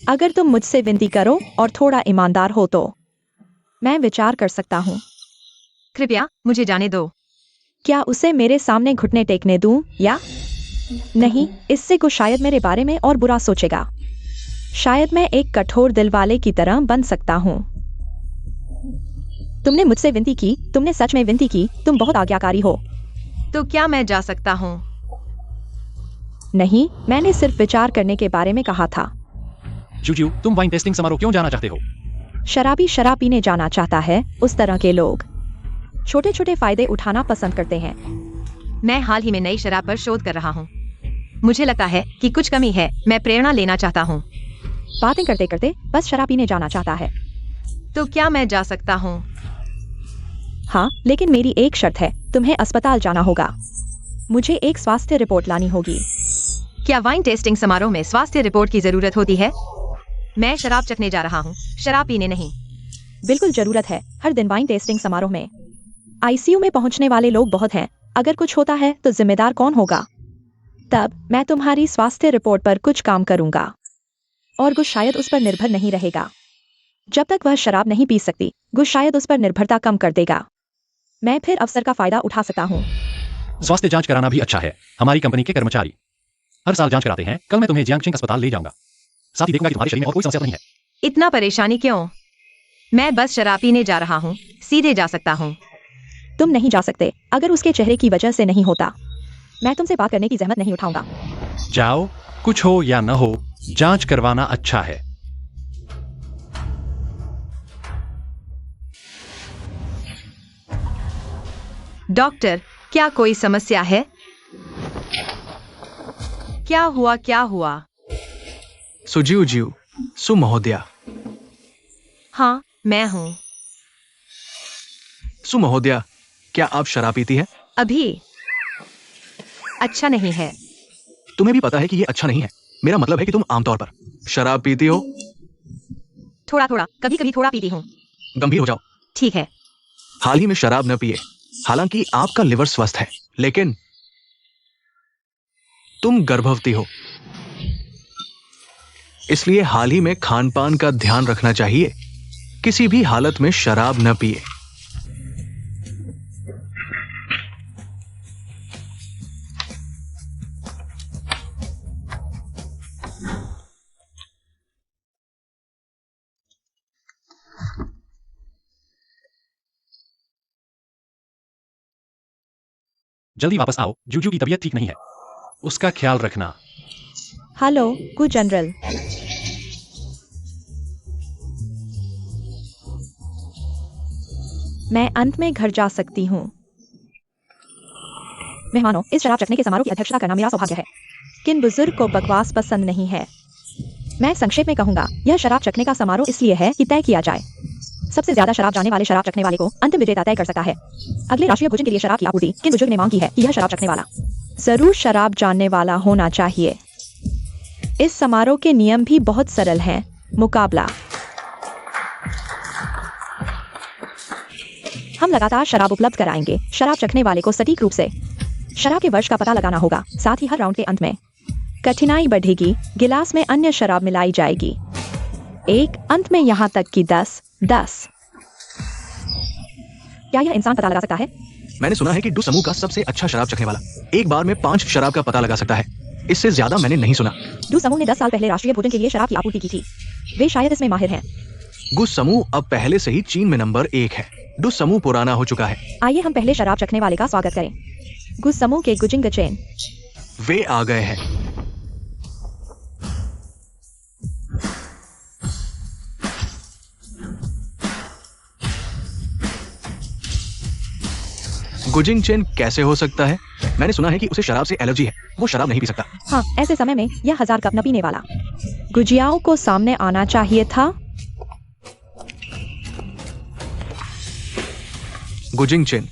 अगर तुम मुझसे विनती करो और थोड़ा ईमानदार हो तो मैं विचार कर सकता हूँ। कृपया मुझे जाने दो। क्या उसे मेरे सामने घुटने टेकने दूं या नहीं? इससे को शायद मेरे बारे में और बुरा सोचेगा। शायद मैं एक कठोर दिल वाले की तरह बन सकता हूँ। तुमने मुझसे विनती की, तुमने सच में विनती की, तुम बहुत आज्ञाकारी हो। तो क्या मैं जा सकता हूँ? नहीं, मैंने सिर्फ विचार करने के बारे में कहा था। जूजू, तुम वाइन टेस्टिंग समारोह क्यों जाना चाहते हो? शराबी शराब पीने जाना चाहता है। उस तरह के लोग छोटे छोटे फायदे उठाना पसंद करते हैं। मैं हाल ही में नई शराब पर शोध कर रहा हूँ। मुझे लगता है कि कुछ कमी है। मैं प्रेरणा लेना चाहता हूँ। बातें करते करते बस शराब पीने जाना चाहता है। तो क्या मैं जा सकता हूँ? हाँ, लेकिन मेरी एक शर्त है, तुम्हें अस्पताल जाना होगा। मुझे एक स्वास्थ्य रिपोर्ट लानी होगी। क्या वाइन टेस्टिंग समारोह में स्वास्थ्य रिपोर्ट की जरूरत होती है? मैं शराब चखने जा रहा हूँ, शराब पीने नहीं। बिल्कुल जरूरत है। हर दिन वाइन टेस्टिंग समारोह में आईसीयू में पहुंचने वाले लोग बहुत हैं। अगर कुछ होता है तो जिम्मेदार कौन होगा? तब मैं तुम्हारी स्वास्थ्य रिपोर्ट पर कुछ काम करूंगा और गुश शायद उस पर निर्भर नहीं रहेगा। जब तक वह शराब नहीं पी सकती, गुश शायद उस पर निर्भरता कम कर देगा। मैं फिर अवसर का फायदा उठा सकता हूँ। स्वास्थ्य जांच कराना भी अच्छा है। हमारी कंपनी के कर्मचारी हर साल जांच कराते हैं। कल मैं तुम्हें जियांगचिंग अस्पताल ले जाऊंगा। साथ ही देखूंगा कि तुम्हारे शरीर में और कोई समस्या तो नहीं है। इतना परेशानी क्यों? मैं बस शराब पीने जा रहा हूँ, सीधे जा सकता हूँ। तुम नहीं जा सकते। अगर उसके चेहरे की वजह से नहीं होता, मैं तुमसे बात करने की जहमत नहीं उठाऊंगा। जाओ, कुछ हो या न हो, जांच करवाना अच्छा है। डॉक्टर, क्या कोई समस्या है? क्या हुआ? क्या हुआ? सुजीव जीव, सु महोदया। हाँ, मैं हूँ। सु महोदया, क्या आप शराब पीती है? अभी अच्छा नहीं है। तुम्हें भी पता है कि ये अच्छा नहीं है। मेरा मतलब है कि तुम आमतौर पर शराब पीती हो। थोड़ा थोड़ा, कभी कभी थोड़ा पीती हूँ। गंभीर हो जाओ। ठीक है। हाल ही में शराब न पिए। हालांकि आपका लिवर स्वस्थ है, लेकिन तुम गर्भवती हो, इसलिए हाल ही में खान पान का ध्यान रखना चाहिए। किसी भी हालत में शराब न पिए। जल्दी वापस आओ, जूजू की तबीयत ठीक नहीं है। उसका ख्याल रखना। हेलो गु जनरल। मैं अंत में घर जा सकती हूँ। मेहमानों, इस शराब चखने के समारोह की अध्यक्षता करना मेरा सौभाग्य है। किन बुजुर्ग को बकवास पसंद नहीं है? मैं संक्षेप में कहूंगा, यह शराब चखने का समारोह इसलिए है कि तय किया जाए सबसे ज्यादा शराब जाने वाले शराब चखने वाले को अंतिम विजेता तय कर सकता है। अगले राष्ट्रीय भोजन के लिए शराब की आपूर्ति किन बुजुर्ग ने मांग की है कि यह शराब चखने वाला जरूर शराब जानने वाला होना चाहिए। इस समारोह के नियम भी बहुत सरल हैं। मुकाबला। हम लगातार शराब उपलब्ध कराएंगे। शराब चखने वाले को सटीक रूप से शराब के वर्ष का पता लगाना होगा। साथ ही हर राउंड के अंत में कठिनाई बढ़ेगी। गिलास में अन्य शराब मिलाई जाएगी। एक अंत में यहाँ तक कि 10। क्या यह इंसान पता लगा सकता है? मैंने सुना है कि डू समूह का सबसे अच्छा शराब चखने वाला एक बार में 5 शराब का पता लगा सकता है। इससे ज्यादा मैंने नहीं सुना। डू समूह ने 10 साल पहले राष्ट्रीय भोजन के लिए शराब की आपूर्ति की थी। वे शायद इसमें माहिर हैं। गु समूह अब पहले से ही चीन में नंबर 1 है। डू समूह पुराना हो चुका है। आइए हम पहले शराब चखने वाले का स्वागत करें। गु समूह के गुजिंग चेन। वे आ गए हैं। गुजिंग चेन कैसे हो सकता है? मैंने सुना है कि उसे शराब से एलर्जी है। वो शराब नहीं पी सकता। हाँ, ऐसे समय में यह 1000 कप न पीने वाला गुजियाओं को सामने आना चाहिए था। गुजिंग चेन,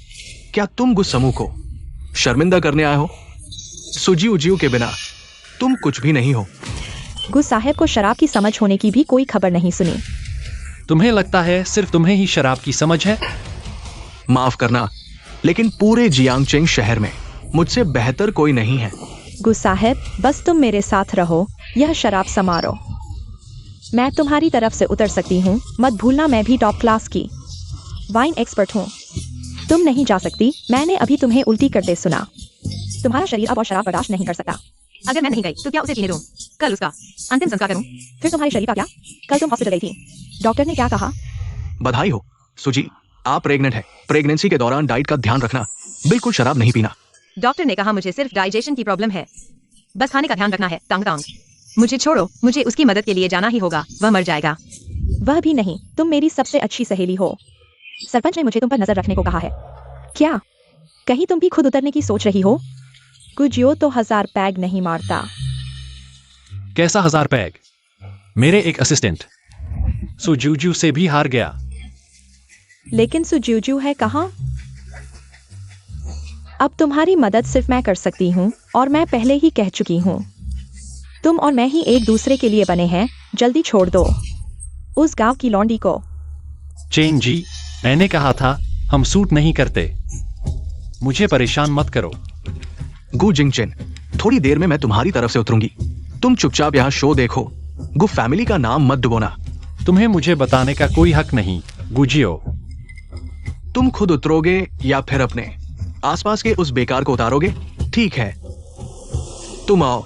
क्या तुम गुस समूह को शर्मिंदा करने आए हो? सुजीव जीव के बिना तुम कुछ भी नहीं हो। गुस साहब को शराब की समझ होने की भी कोई खबर नहीं सुनी। तुम्हें लगता है सिर्फ तुम्हें ही शराब की समझ है? माफ करना, लेकिन पूरे जियांगचेंग शहर में मुझसे बेहतर कोई नहीं है। गुस साहब, बस तुम मेरे साथ रहो। यह शराब समारोह मैं तुम्हारी तरफ से उतर सकती हूँ। मत भूलना, मैं भी टॉप क्लास की वाइन एक्सपर्ट हूँ। तुम नहीं जा सकती। मैंने अभी तुम्हें उल्टी करते सुना। तुम्हारा शरीर अब और शराब बर्दाश्त नहीं कर सकता। अगर मैं नहीं गई तो क्या उसे जीने दूं? कल उसका अंतिम संस्कार करूं? फिर तुम्हारे शरीर का क्या? कल तुम हॉस्पिटल गई थी। डॉक्टर ने क्या कहा? बधाई हो सुजी, आप प्रेग्नेंट है। प्रेगनेंसी के दौरान डाइट का ध्यान रखना। बिल्कुल शराब नहीं पीना। डॉक्टर ने कहा मुझे सिर्फ डाइजेशन की प्रॉब्लम है, बस खाने का ध्यान रखना है। टांग टांग, मुझे छोड़ो। मुझे उसकी मदद के लिए जाना ही होगा। वह मर जाएगा। वह भी नहीं। तुम मेरी सबसे अच्छी सहेली हो। सरपंच ने मुझे तुम पर नजर रखने को कहा है। क्या कहीं तुम भी खुद उतरने की सोच रही हो? गुजियो तो 1000 पैग नहीं मारता। कैसा 1000 पैग? मेरे एक असिस्टेंट सुजूजू से भी हार गया। लेकिन सुजूजू है कहाँ? अब तुम्हारी मदद सिर्फ मैं कर सकती हूँ और मैं पहले ही कह चुकी हूँ। तुम और मैं ही एक दूसरे के लिए बने हैं, जल्दी छोड़ दो उस गांव की लौंडी को। चेन जी, मैंने कहा था हम सूट नहीं करते। मुझे परेशान मत करो। गु जिंगचेन, थोड़ी देर में मैं तुम्हारी तरफ से उतरूंगी। तुम चुपचाप यहाँ शो देखो। गु फैमिली का नाम मत डुबोना। तुम्हें मुझे बताने का कोई हक नहीं, गुजियो। तुम खुद उतरोगे या फिर अपने आसपास के उस बेकार को उतारोगे? ठीक है, तुम आओ।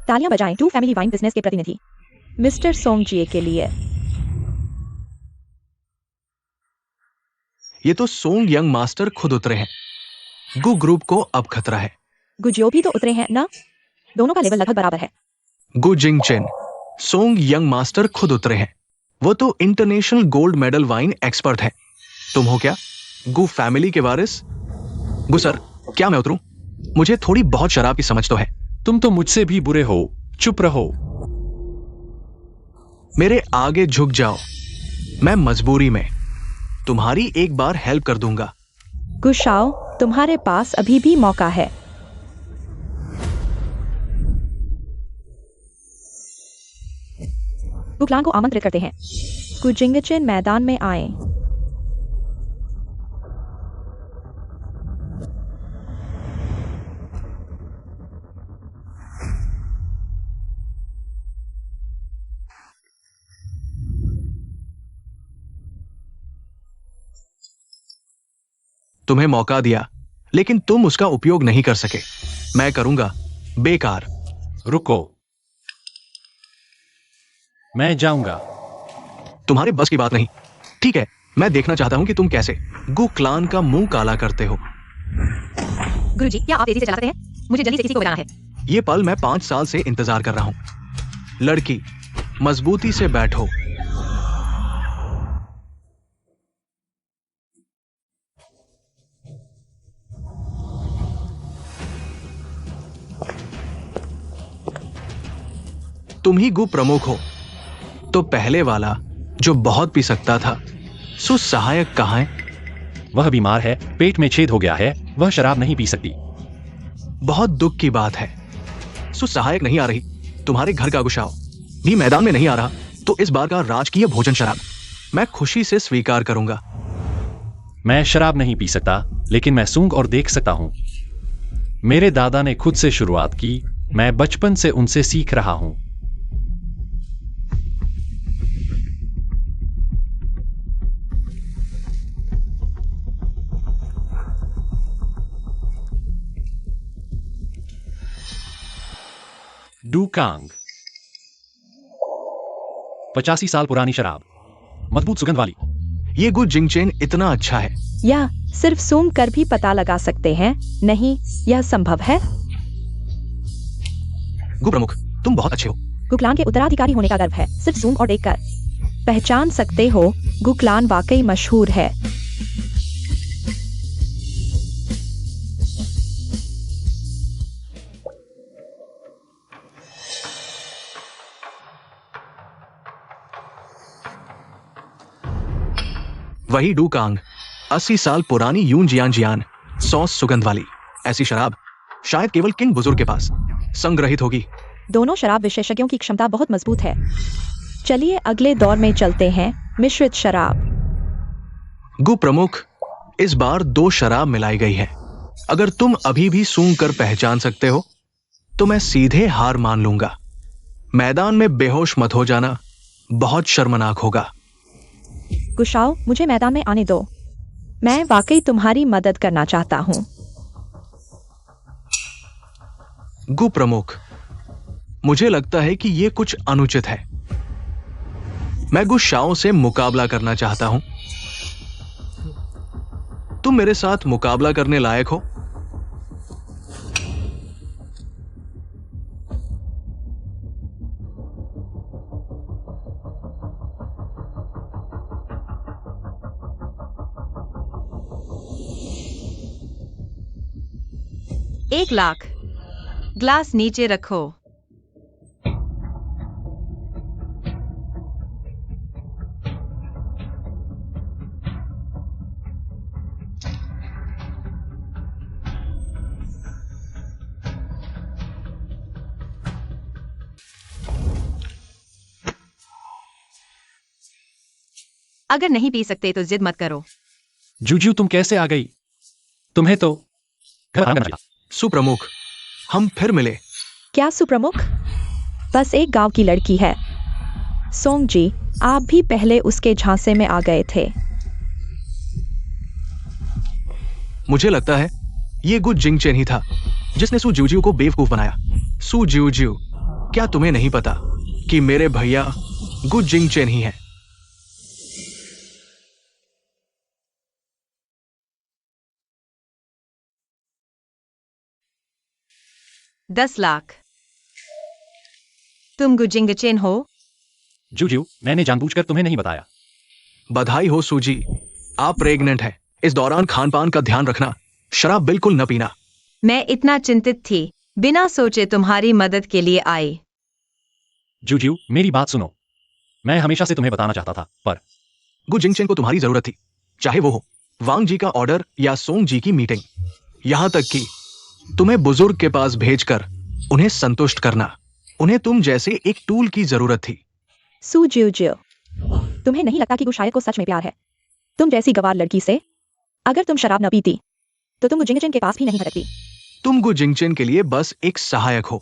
तालियां बजाएं टू फैमिली वाइन बिजनेस के प्रतिनिधि मिस्टर सोंगजिए के लिए। ये तो सोंग यंग मास्टर खुद उतरे हैं। गु ग्रुप को अब खतरा है। गुजियो भी तो उतरे हैं ना? दोनों का लेवल लगभग बराबर है। गु जिंगचेन, सोंग यंग मास्टर खुद उतरे हैं। वो तो international gold medal wine expert है। तुम हो क्या गु फैमिली के वारिस? गु सर, क्या मैं उतरूं? मुझे थोड़ी बहुत शराब की समझ तो है। तुम तो मुझसे भी बुरे हो, चुप रहो। मेरे आगे झुक जाओ। मैं मजबूरी में तुम्हारी एक बार हेल्प कर दूंगा। गुशाओ, तुम्हारे पास अभी भी मौका है। गुक्लान को आमंत्रित करते हैं। गुजिंगचेन मैदान में आए। तुम्हें मौका दिया, लेकिन तुम उसका उपयोग नहीं कर सके। मैं करूंगा। बेकार। रुको, मैं जाऊंगा। तुम्हारे बस की बात नहीं। ठीक है, मैं देखना चाहता हूं कि तुम कैसे गु क्लान का मुंह काला करते हो। गुरुजी, क्या आप तेजी से चला सकते हैं? मुझे जल्दी से किसी को बजाना है। ये पल मैं 5 साल से इंतजार कर रहा हूं। लड़की, मजबूती से बैठो। तुम ही गु प्रमुख हो। तो पहले वाला जो बहुत पी सकता था, सहायक कहाँ है? वह बीमार है, पेट में छेद हो गया है, वह शराब नहीं पी सकती। बहुत दुख की बात है। सहायक नहीं आ रही। तुम्हारे घर का गुशाओ भी मैदान में नहीं आ रहा, तो इस बार का राजकीय भोजन शराब मैं खुशी से स्वीकार करूंगा। मैं शराब नहीं पी सकता, लेकिन मैं सूंघ और देख सकता हूं। मेरे दादा ने खुद से शुरुआत की, मैं बचपन से उनसे सीख रहा हूं। डूकांग 85 साल पुरानी शराब, मजबूत सुगंध वाली। ये गु जिंगचेन इतना अच्छा है। या सिर्फ सूंघ कर भी पता लगा सकते हैं? नहीं, यह संभव है। गु प्रमुख, तुम बहुत अच्छे हो। गुक्लान के उत्तराधिकारी होने का गर्व है, सिर्फ सूंघ और देखकर पहचान सकते हो। गुक्लान वाकई मशहूर है। वही डूकांग, 80 साल पुरानी यून जियान जियान, सॉस सुगंध वाली। ऐसी शराब शायद केवल किंग बुजुर्ग के पास संग्रहित होगी। दोनों शराब विशेषज्ञों की क्षमता बहुत मजबूत है। चलिए अगले दौर में चलते हैं, मिश्रित शराब। गु प्रमुख, इस बार 2 शराब मिलाई गई है। अगर तुम अभी भी सूंघ कर पहचान सकते हो, तो मैं सीधे हार मान लूंगा। मैदान में बेहोश मत हो जाना, बहुत शर्मनाक होगा। गुशाओ, मुझे मैदान में आने दो। मैं वाकई तुम्हारी मदद करना चाहता हूँ। गु प्रमुख, मुझे लगता है कि यह कुछ अनुचित है। मैं गु शाओ से मुकाबला करना चाहता हूं। तुम मेरे साथ मुकाबला करने लायक हो। 1,00,000। ग्लास नीचे रखो। अगर नहीं पी सकते तो जिद मत करो। जूजू तुम कैसे आ गई? तुम्हें तो घर आना चाहिए। सुप्रमुख, हम फिर मिले। क्या सुप्रमुख? बस एक गांव की लड़की है। सोंग जी, आप भी पहले उसके झांसे में आ गए थे। मुझे लगता है ये गु जिंगचेन ही था जिसने सू जिवजिव को बेवकूफ बनाया। सू जिवजिव, क्या तुम्हें नहीं पता कि मेरे भैया गु जिंगचेन ही हैं? $10,00,000। तुम गुजिंगचेन हो? जूजू, मैंने जानबूझकर तुम्हें नहीं बताया। बधाई हो सूजी, आप प्रेग्नेंट हैं। इस दौरान खान पान का ध्यान रखना, शराब बिल्कुल न पीना। मैं इतना चिंतित थी, बिना सोचे तुम्हारी मदद के लिए आई। जूजू, मेरी बात सुनो। मैं हमेशा से तुम्हें बताना चाहता था, पर गु जिंगचेन को तुम्हारी जरूरत थी, चाहे वो हो वांग जी का ऑर्डर या सोंग जी की मीटिंग। यहां तक कि तुम्हें बुजुर्ग के पास भेजकर उन्हें संतुष्ट करना, उन्हें तुम जैसे एक टूल की जरूरत थी। सू जियो जियो, तुम्हें नहीं लगता कि गुशायद को सच में प्यार है? तुम जैसी गवार लड़की से अगर तुम शराब न पीती तो तुम गुजिंगचेन के पास भी नहीं भटकती। तुम गु जिंगचेन के लिए बस एक सहायक हो,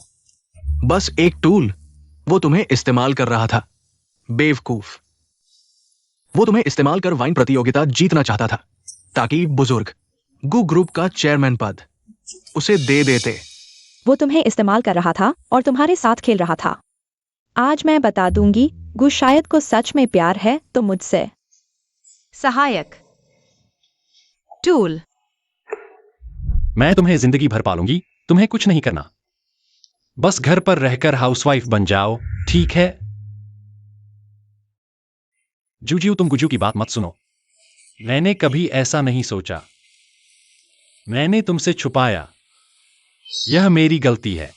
बस एक टूल। वो तुम्हें इस्तेमाल कर रहा था, बेवकूफ। वो तुम्हें इस्तेमाल कर वाइन प्रतियोगिता जीतना चाहता था ताकि बुजुर्ग गु ग्रुप का चेयरमैन पद उसे दे देते। वो तुम्हें इस्तेमाल कर रहा था और तुम्हारे साथ खेल रहा था। आज मैं बता दूंगी, गुशायद को सच में प्यार है तो मुझसे। सहायक, टूल। मैं तुम्हें जिंदगी भर पालूंगी, तुम्हें कुछ नहीं करना। बस घर पर रहकर हाउसवाइफ बन जाओ, ठीक है? जूजू, तुम गुजू की बात मत सुनो। मैंने कभी ऐसा नहीं सोचा। मैंने तुमसे छुपाया। यह मेरी गलती है।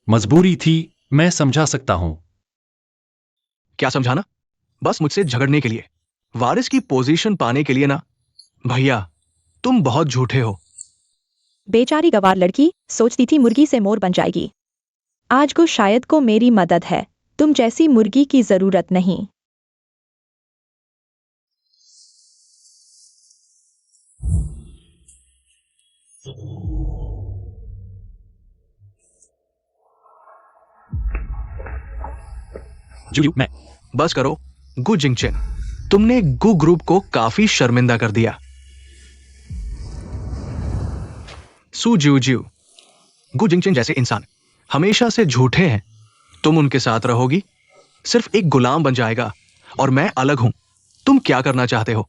मजबूरी थी, मैं समझा सकता हूं। क्या समझाना? बस मुझसे झगड़ने के लिए, वारिस की पोजीशन पाने के लिए ना। भैया, तुम बहुत झूठे हो। बेचारी गवार लड़की सोचती थी मुर्गी से मोर बन जाएगी। आज को शायद को मेरी मदद है, तुम जैसी मुर्गी की जरूरत नहीं। जूजू, मैं बस करो गु जिंगचेन, तुमने गु ग्रुप को काफी शर्मिंदा कर दिया। सू जिवजिव, गु जिंगचेन जैसे इंसान हमेशा से झूठे हैं। तुम उनके साथ रहोगी, सिर्फ एक गुलाम बन जाएगा और मैं अलग हूं। तुम क्या करना चाहते हो?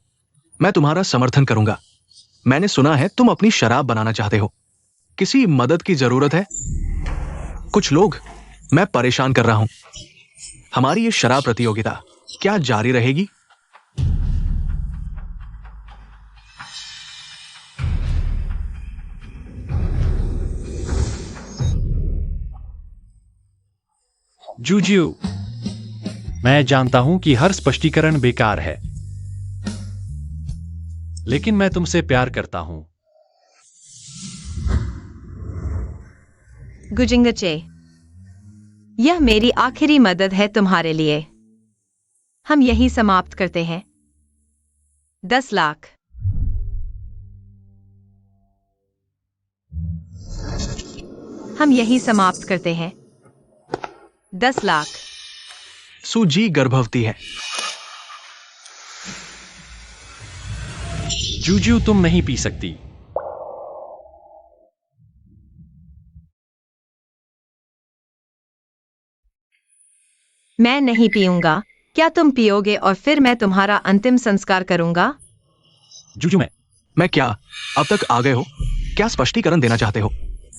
मैं तुम्हारा समर्थन करूंगा। मैंने सुना है तुम अपनी शराब बनाना चाहते हो। किसी मदद की जरूरत है? कुछ लोग मैं परेशान कर रहा हूं। हमारी ये शराब प्रतियोगिता क्या जारी रहेगी? जूजू, मैं जानता हूं कि हर स्पष्टीकरण बेकार है, लेकिन मैं तुमसे प्यार करता हूं। गुजिंगचे, यह मेरी आखिरी मदद है तुम्हारे लिए। हम यही समाप्त करते हैं। 10,00,000। हम यही समाप्त करते हैं। 10,00,000। सूजी गर्भवती है। जूजू, तुम नहीं पी सकती। मैं नहीं पीऊंगा। क्या तुम पियोगे और फिर मैं तुम्हारा अंतिम संस्कार करूंगा? जूजू, मैं क्या? अब तक आ गए हो? क्या स्पष्टीकरण देना चाहते हो?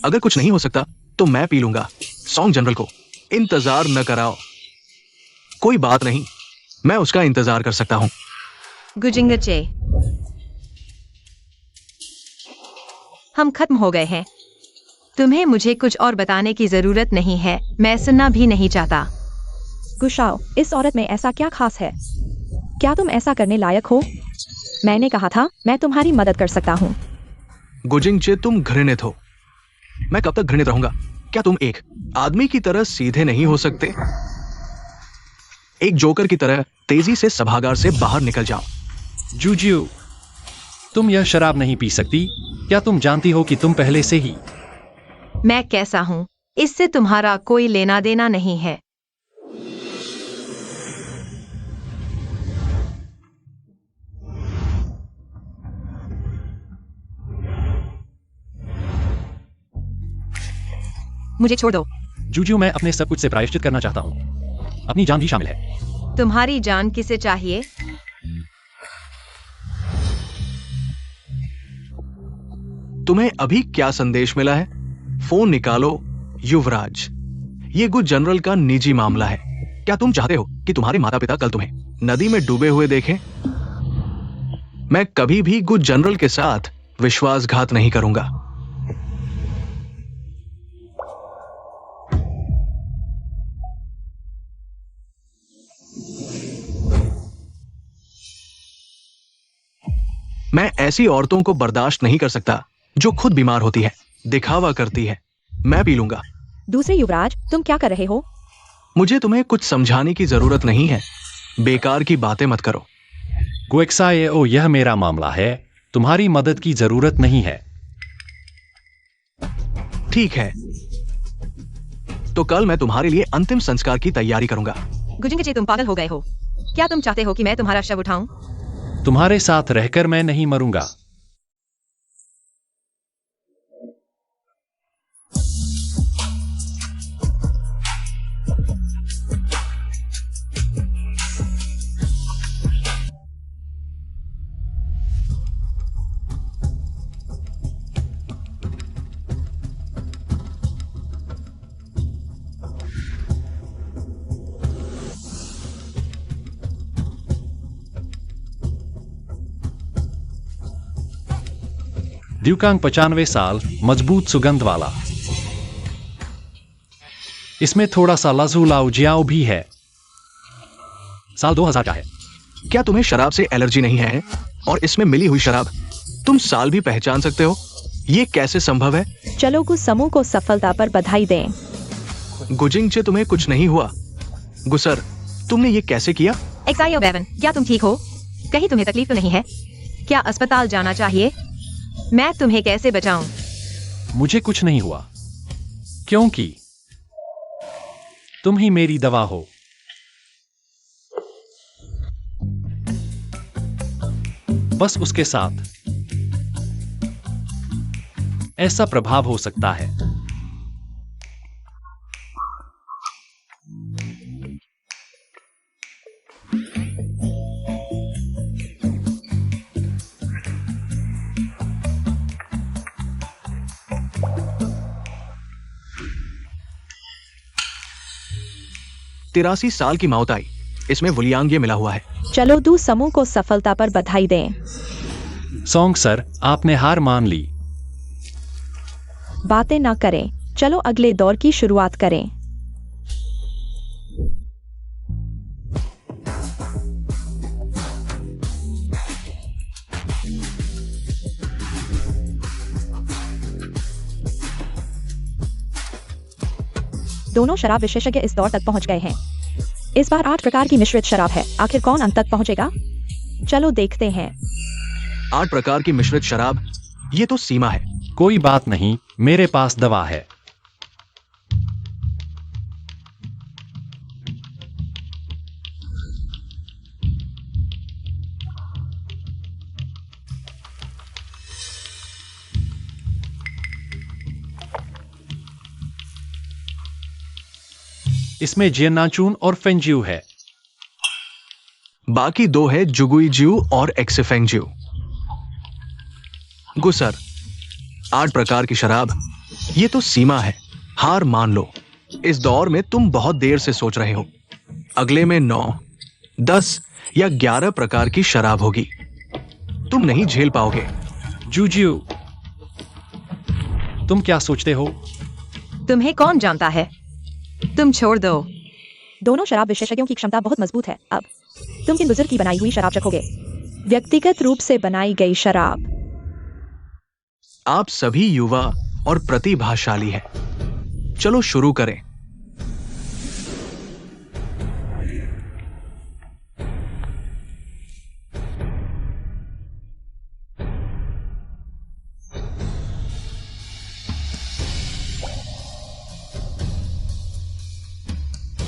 अगर कुछ नहीं हो सकता तो मैं पी लूंगा। सॉन्ग जनरल को इंतजार न कराओ। कोई बात नहीं, मैं उसका इंतजार कर सकता हूं। गुजिंगचे, हम खत्म हो गए हैं। तुम्हें मुझे कुछ और बताने की जरूरत नहीं है, मैं सुनना भी नहीं चाहता। गुशाओ, इस औरत में ऐसा क्या खास है? क्या तुम ऐसा करने लायक हो? मैंने कहा था मैं तुम्हारी मदद कर सकता हूँ। गुजिंगचे, तुम घृणित हो। मैं कब तक घृणित रहूंगा? क्या तुम एक आदमी की तरह सीधे नहीं हो सकते? एक जोकर की तरह तेजी से सभागार से बाहर निकल जाओ। जूजियो, तुम यह शराब नहीं पी सकती। क्या तुम जानती हो कि तुम पहले से ही मैं कैसा हूँ, इससे तुम्हारा कोई लेना देना नहीं है। मुझे छोड़ दो। जूजियो, मैं अपने सब कुछ से प्रायश्चित करना चाहता हूँ। अपनी जान भी शामिल है। तुम्हारी जान किसे चाहिए? तुम्हें अभी क्या संदेश मिला है? फोन निकालो युवराज, ये गुज जनरल का निजी मामला है। क्या तुम चाहते हो कि तुम्हारे माता पिता कल तुम्हें नदी में डूबे हुए देखें? मैं कभी भी गुज जनरल के साथ विश्वासघात नहीं करूंगा। मैं ऐसी औरतों को बर्दाश्त नहीं कर सकता जो खुद बीमार होती है, दिखावा करती है। मैं पी लूंगा। दूसरे युवराज, तुम क्या कर रहे हो? मुझे तुम्हें कुछ समझाने की जरूरत नहीं है। बेकार की बातें मत करो। गुएक्साएओ, यह मेरा मामला है। तुम्हारी मदद की जरूरत नहीं है। ठीक है, तो कल मैं तुम्हारे लिए अंतिम संस्कार की तैयारी करूंगा। गुजिंगचे, तुम पागल हो गए हो। क्या तुम चाहते हो कि मैं तुम्हारा शव उठाऊं? तुम्हारे साथ रहकर मैं नहीं मरूंगा। ड्यूकांग 95 साल, मजबूत सुगंध वाला। इसमें थोड़ा सा लजू लाओ जियाओ भी है। साल 2000 का है। क्या तुम्हें शराब से एलर्जी नहीं है? और इसमें मिली हुई शराब तुम साल भी पहचान सकते हो? ये कैसे संभव है? चलो गुज समूह को सफलता पर बधाई दें। गुजिंगचे, तुम्हें कुछ नहीं हुआ? गुसर, तुमने ये कैसे किया? एक्साइयो बेवन, क्या तुम ठीक हो? कहीं तुम्हें तकलीफ तो नहीं है? क्या अस्पताल जाना चाहिए? मैं तुम्हें कैसे बचाऊं? मुझे कुछ नहीं हुआ, क्योंकि तुम ही मेरी दवा हो। बस उसके साथ ऐसा प्रभाव हो सकता है। तिरासी साल की मौत आई। इसमें वुलियांग ये मिला हुआ है। चलो दू समूह को सफलता पर बधाई दें। सोंग सर, आपने हार मान ली। बातें ना करें, चलो अगले दौर की शुरुआत करें। दोनों शराब विशेषज्ञ इस दौर तक पहुंच गए हैं। इस बार 8 प्रकार की मिश्रित शराब है। आखिर कौन अंत तक पहुंचेगा? चलो देखते हैं। 8 प्रकार की मिश्रित शराब, ये तो सीमा है। कोई बात नहीं, मेरे पास दवा है। इसमें जियन्नाचून और फेंज्यू है। बाकी 2 है जुगुइज्यू और एक्सेफेंज्यू। गुसर, 8 प्रकार की शराब, ये तो सीमा है। हार मान लो। इस दौर में तुम बहुत देर से सोच रहे हो। अगले में 9, 10 या 11 प्रकार की शराब होगी। तुम नहीं झेल पाओगे। जूजियो, तुम क्या सोचते हो? तुम्हें कौन जानता है? तुम छोड़ दो। दोनों शराब विशेषज्ञों की क्षमता बहुत मजबूत है। अब तुम किन बुजुर्ग की बनाई हुई शराब चखोगे? व्यक्तिगत रूप से बनाई गई शराब। आप सभी युवा और प्रतिभाशाली हैं। चलो शुरू करें।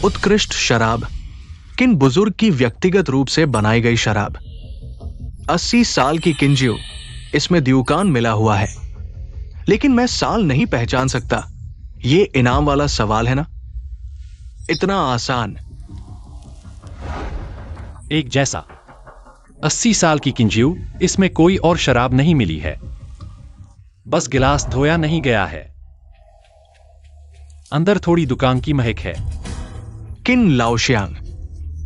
उत्कृष्ट शराब। किन बुजुर्ग की व्यक्तिगत रूप से बनाई गई शराब। 80 साल की किंजियो, इसमें द्यूकान मिला हुआ है। लेकिन मैं साल नहीं पहचान सकता। ये इनाम वाला सवाल है ना? इतना आसान। एक जैसा। 80 साल की किंजियू, इसमें कोई और शराब नहीं मिली है। बस गिलास धोया नहीं गया है। अंदर थोड़ी दुकान की महक है। किन लाओशियांग,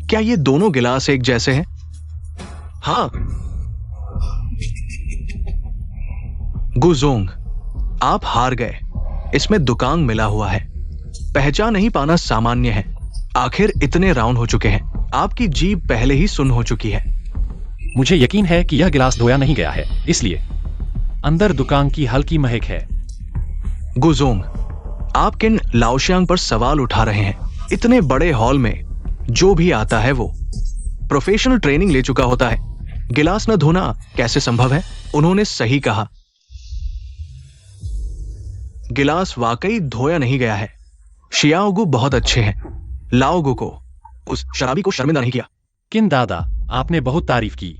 क्या ये दोनों गिलास एक जैसे हैं? हाँ। गुजोंग, आप हार गए। इसमें दुकान मिला हुआ है। पहचान नहीं पाना सामान्य है। आखिर इतने राउंड हो चुके हैं। आपकी जीभ पहले ही सुन्न हो चुकी है। मुझे यकीन है कि यह गिलास धोया नहीं गया है, इसलिए अंदर दुकान की हल्की महक है। गुजोंग, आप किन लाओशियांग पर सवाल उठा रहे हैं? इतने बड़े हॉल में जो भी आता है वो प्रोफेशनल ट्रेनिंग ले चुका होता है। गिलास न धोना कैसे संभव है? उन्होंने सही कहा। गिलास वाकई धोया नहीं गया है। शियाओगु बहुत अच्छे हैं। लाओगु को, उस शराबी को शर्मिंदा नहीं किया। किन दादा, आपने बहुत तारीफ की।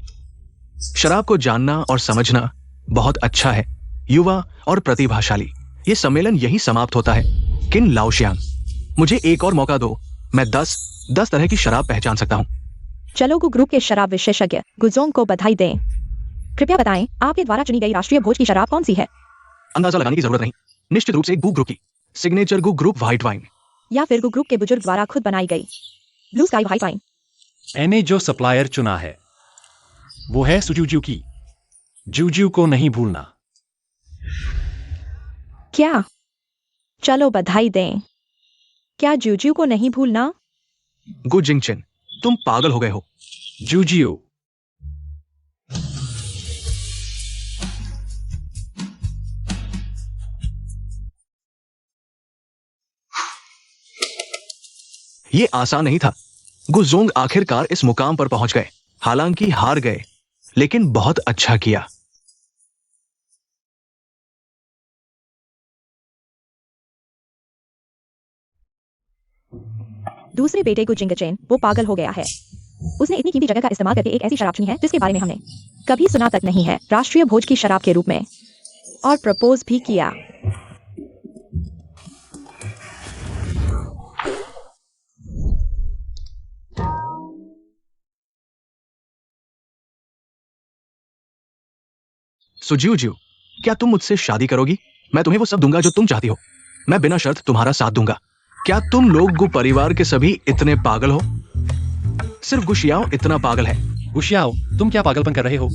शराब को जानना और समझना बहुत अच्छा है। युवा और प्रतिभाशाली। ये सम्मेलन यही समाप्त होता है। किन लाओशियांग, मुझे एक और मौका दो। मैं 10 तरह की शराब पहचान सकता हूं। चलोगु ग्रुप के शराब विशेषज्ञ गुजोंग को बधाई दें। कृपया बताएं, आपके द्वारा चुनी गई राष्ट्रीय भोज की शराब कौन सी है? अंदाजा लगाने की जरूरत नहीं। निश्चित रूप से गु ग्रुप की सिग्नेचर गु ग्रुप व्हाइट वाइन। या फिर गु ग्रुप के बुजुर्ग द्वारा खुद बनाई गई ब्लू स्काई व्हाइट वाइन। मैंने जो सप्लायर चुना है वो है सुजूजू की। जूजू को नहीं भूलना। क्या? चलो बधाई दें। क्या जूजू को नहीं भूलना? गु जिंगचेन, तुम पागल हो गए हो। जूजियो। ये आसान नहीं था। गुजोंग आखिरकार इस मुकाम पर पहुंच गए। हालांकि हार गए, लेकिन बहुत अच्छा किया। दूसरे बेटे को जिंगचेन, वो पागल हो गया है। उसने इतनी कीमती जगह का इस्तेमाल करके एक ऐसी शराब चुनी है जिसके बारे में हमने कभी सुना तक नहीं है, राष्ट्रीय भोज की शराब के रूप में, और प्रपोज भी किया। सुजियो, क्या तुम मुझसे शादी करोगी? मैं तुम्हें वो सब दूंगा जो तुम चाहती हो। मैं बिना शर्त तुम्हारा साथ दूंगा। क्या तुम लोग गु परिवार के सभी इतने पागल हो? सिर्फ गुशियाओ इतना पागल है। गुशियाओ, तुम क्या पागलपन कर रहे हो?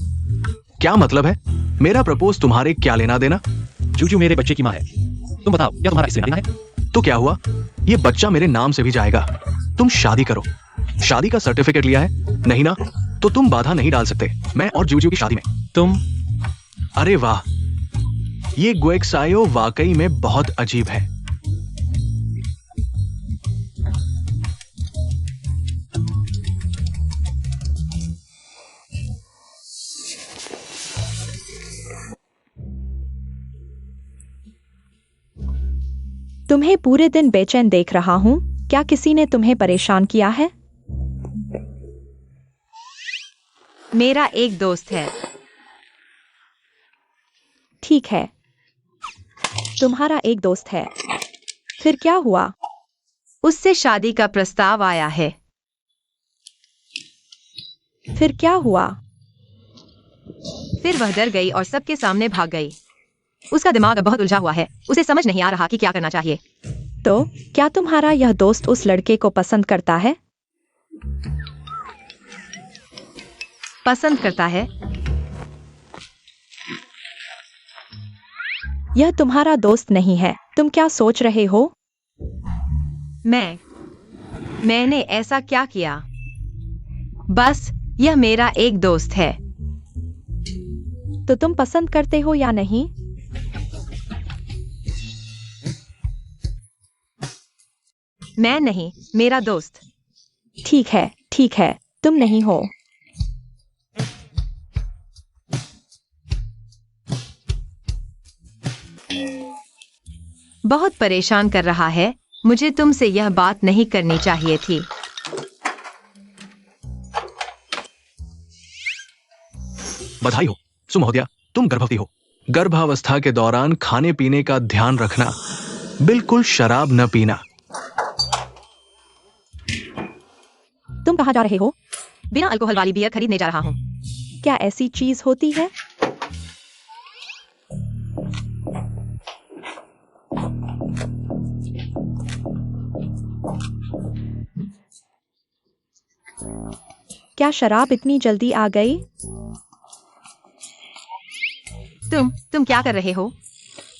क्या मतलब है? मेरा प्रपोज तुम्हारे क्या लेना देना? जूजू मेरे बच्चे की माँ है। तुम बताओ, क्या तुम्हारा इससे लेना देना है? तो क्या हुआ? ये बच्चा मेरे नाम से भी जाएगा। तुम शादी करो। शादी का सर्टिफिकेट लिया है? नहीं ना? तो तुम बाधा नहीं डाल सकते मैं और जूजू की शादी में। तुम अरे वाह, ये गुएक्सायो वाकई में बहुत अजीब है। तुम्हें पूरे दिन बेचैन देख रहा हूं। क्या किसी ने तुम्हें परेशान किया है? मेरा एक दोस्त है। ठीक है, तुम्हारा एक दोस्त है। फिर क्या हुआ? उससे शादी का प्रस्ताव आया है। फिर क्या हुआ? फिर वह डर गई और सबके सामने भाग गई। उसका दिमाग अब बहुत उलझा हुआ है। उसे समझ नहीं आ रहा कि क्या करना चाहिए। तो क्या तुम्हारा यह दोस्त उस लड़के को पसंद करता है? पसंद करता है? यह तुम्हारा दोस्त नहीं है। तुम क्या सोच रहे हो? मैंने ऐसा क्या किया? बस यह मेरा एक दोस्त है। तो तुम पसंद करते हो या नहीं? मैं नहीं, मेरा दोस्त। ठीक है, तुम नहीं हो। बहुत परेशान कर रहा है। मुझे तुमसे यह बात नहीं करनी चाहिए थी। बधाई हो सुमहोदया, तुम गर्भवती हो। गर्भावस्था के दौरान खाने पीने का ध्यान रखना, बिल्कुल शराब न पीना। तुम कहाँ जा रहे हो? बिना अल्कोहल वाली बियर खरीदने जा रहा हूँ। क्या ऐसी चीज होती है? क्या शराब इतनी जल्दी आ गई? तुम क्या कर रहे हो?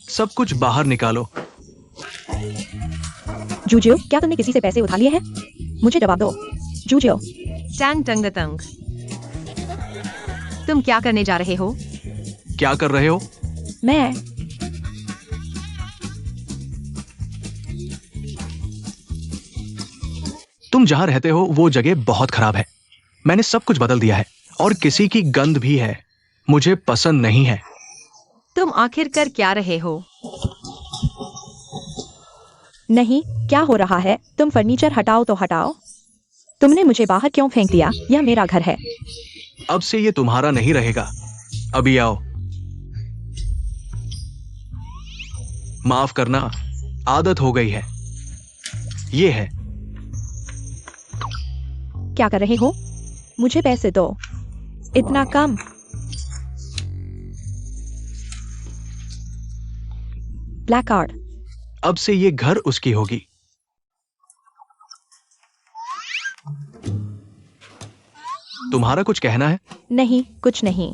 सब कुछ बाहर निकालो। जूजियो, क्या तुमने किसी से पैसे उठा लिए हैं? मुझे जवाब दो। जूजियो, टैंग टंग तंग। तुम क्या करने जा रहे हो? क्या कर रहे हो? मैं तुम जहां रहते हो वो जगह बहुत खराब है। मैंने सब कुछ बदल दिया है और किसी की गंध भी है। मुझे पसंद नहीं है। तुम आखिर कर क्या रहे हो? नहीं, क्या हो रहा है? तुम फर्नीचर हटाओ तो हटाओ। तुमने मुझे बाहर क्यों फेंक दिया? यह मेरा घर है। अब से ये तुम्हारा नहीं रहेगा। अभी आओ। माफ करना, आदत हो गई है। ये है। क्या कर रहे हो? मुझे पैसे दो। इतना कम? Black card. अब से ये घर उसकी होगी। तुम्हारा कुछ कहना है? नहीं, कुछ नहीं।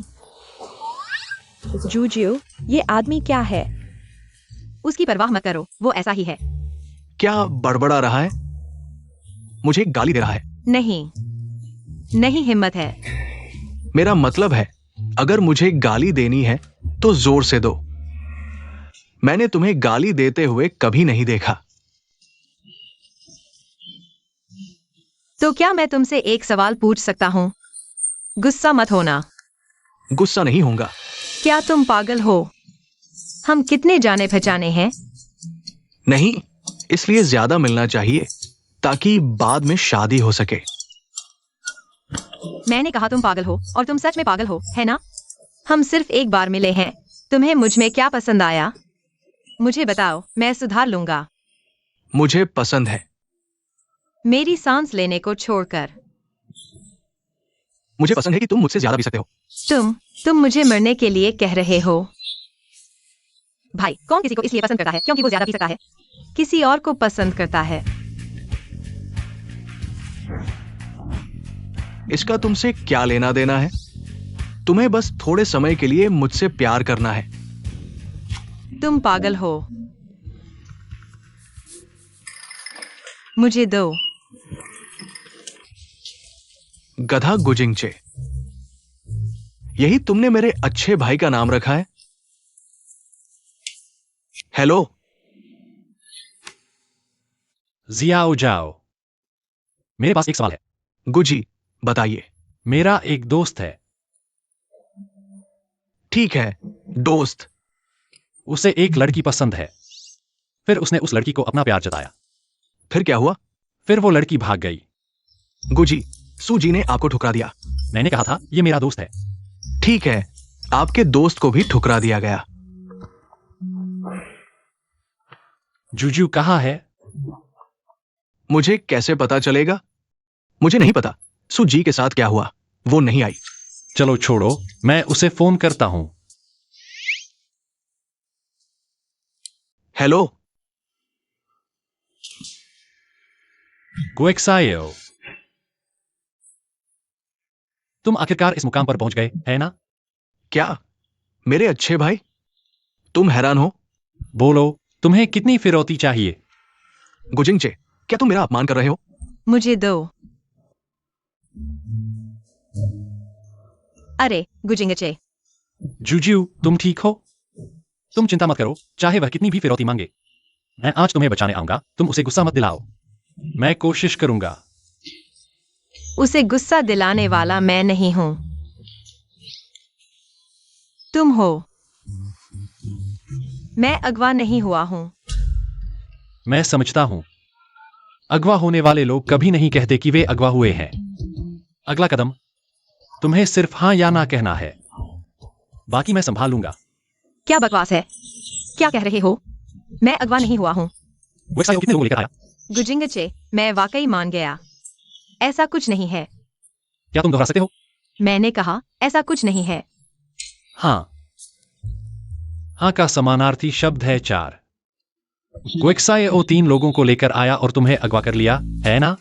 जूजियो, ये आदमी क्या है? उसकी परवाह मत करो, वो ऐसा ही है। क्या बड़बड़ा रहा है? मुझे गाली दे रहा है। नहीं हिम्मत है। मेरा मतलब है, अगर मुझे गाली देनी है तो जोर से दो। मैंने तुम्हें गाली देते हुए कभी नहीं देखा। तो क्या मैं तुमसे एक सवाल पूछ सकता हूँ? गुस्सा मत होना। गुस्सा नहीं होऊंगा। क्या तुम पागल हो? हम कितने जाने पहचाने हैं? नहीं, इसलिए ज्यादा मिलना चाहिए ताकि बाद में शादी हो सके। मैंने कहा तुम पागल हो और तुम सच में पागल हो, है ना? हम सिर्फ एक बार मिले हैं। तुम्हें मुझ में क्या पसंद आया? मुझे बताओ, मैं सुधार लूंगा। मुझे पसंद है। मेरी सांस लेने को छोड़कर। मुझे पसंद है कि तुम मुझसे ज्यादा पी सकते हो। तुम मुझे मरने के लिए कह रहे हो? भाई, कौन किसी को इसलिए पसंद करता है क्योंकि वो ज्यादा पी सकता है? किसी और को पसंद करता है। इसका तुमसे क्या लेना देना है? तुम्हें बस थोड़े समय के लिए मुझसे प्यार करना है। तुम पागल हो। मुझे दो। गधा गुजिंगचे। यही तुमने मेरे अच्छे भाई का नाम रखा है? हेलो। जियाओ जाओ। मेरे पास एक सवाल है। गुजी, बताइए। मेरा एक दोस्त है। ठीक है, दोस्त। उसे एक लड़की पसंद है। फिर उसने उस लड़की को अपना प्यार जताया। फिर क्या हुआ? फिर वो लड़की भाग गई। गुजी, सूजी ने आपको ठुकरा दिया। मैंने कहा था ये मेरा दोस्त है। ठीक है, आपके दोस्त को भी ठुकरा दिया गया। जूजू कहाँ है? मुझे कैसे पता चलेगा? मुझे नहीं पता सूजी के साथ क्या हुआ। वो नहीं आई। चलो छोड़ो, मैं उसे फोन करता हूं। हेलो। गुएक्सायो, तुम आखिरकार इस मुकाम पर पहुंच गए, है ना? क्या? मेरे अच्छे भाई, तुम हैरान हो बोलो, तुम्हें कितनी फिरौती चाहिए? गुजिंगचे, क्या तुम मेरा अपमान कर रहे हो? मुझे दो। अरे गुजिंगचे, जूजियो, तुम ठीक हो? तुम चिंता मत करो, चाहे वह कितनी भी फिरौती मांगे। मैं आज तुम्हें बचाने आऊंगा, तुम उसे गुस्सा मत दिलाओ। मैं कोशिश करूंगा। उसे गुस्सा दिलाने वाला मैं नहीं हूं, तुम हो। मैं अगवा नहीं हुआ हूं। मैं समझता हूं। अगवा होने वाले लोग कभी नहीं कहते कि वे अगवा हुए हैं। अगला कदम, तुम्हें सिर्फ हां या ना कहना है, बाकी मैं संभाल लूंगा। क्या बकवास है? क्या कह रहे हो? मैं अगवा नहीं हुआ हूं। वेक्सायो कितने लोगों लेकर आया? गुजिंगचे, मैं वाकई मान गया। ऐसा कुछ नहीं है। क्या तुम दोहरा सकते हो? मैंने कहा ऐसा कुछ नहीं है। हाँ। हाँ का समानार्थी शब्द है 4। ग्वेक्सायो 3 लोगों को लेकर आया और तुम्हें अगवा कर लिया, है ना?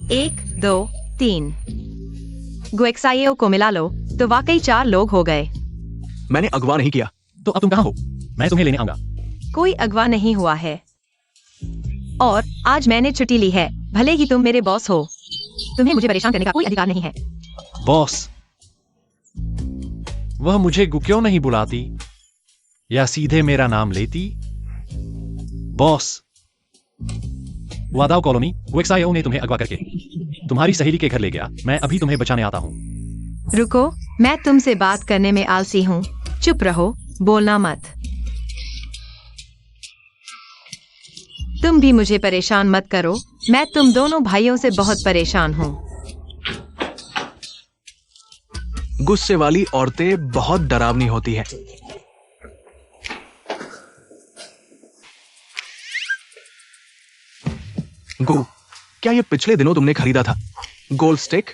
1, 2, 3। ग्वेक्सायो को मिला लो तो वाकई 4 लोग हो गए। मैंने अगवा नहीं किया। तो अब तुम कहां हो? मैं तुम्हें लेने आऊंगा। कोई अगवा नहीं हुआ है। और आज मैंने छुट्टी ली है, भले ही तुम मेरे बॉस हो। तुम्हें मुझे परेशान करने का कोई अधिकार नहीं है। बॉस? वह मुझे क्यों नहीं बुलाती या सीधे मेरा नाम लेती? बॉस, वादाओ कॉलोनी, वेक्सायो ने तुम्हें अगवा करके तुम्हारी सहेली के घर ले गया। मैं अभी तुम्हें बचाने आता हूं। रुको, मैं तुमसे बात करने में आलसी हूँ। चुप रहो, बोलना मत। तुम भी मुझे परेशान मत करो, मैं तुम दोनों भाइयों से बहुत परेशान हूँ। गुस्से वाली औरतें बहुत डरावनी होती हैं। गो, क्या ये पिछले दिनों तुमने खरीदा था? Gold stick?